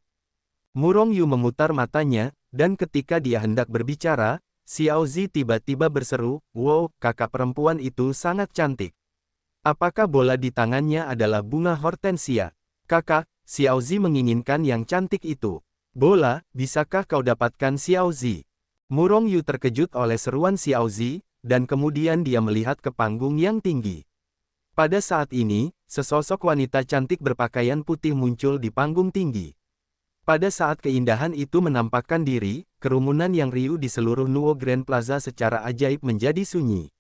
Murong Yu memutar matanya, dan ketika dia hendak berbicara, Xiao Zi tiba-tiba berseru, "Wow, kakak perempuan itu sangat cantik. Apakah bola di tangannya adalah bunga hortensia?" Kakak, Xiao Zi menginginkan yang cantik itu. Bola, bisakah kau dapatkan Xiao Zi? Murong Yu terkejut oleh seruan Xiao Zi, dan kemudian dia melihat ke panggung yang tinggi. Pada saat ini, sesosok wanita cantik berpakaian putih muncul di panggung tinggi. Pada saat keindahan itu menampakkan diri, kerumunan yang riuh di seluruh Nuo Grand Plaza secara ajaib menjadi sunyi.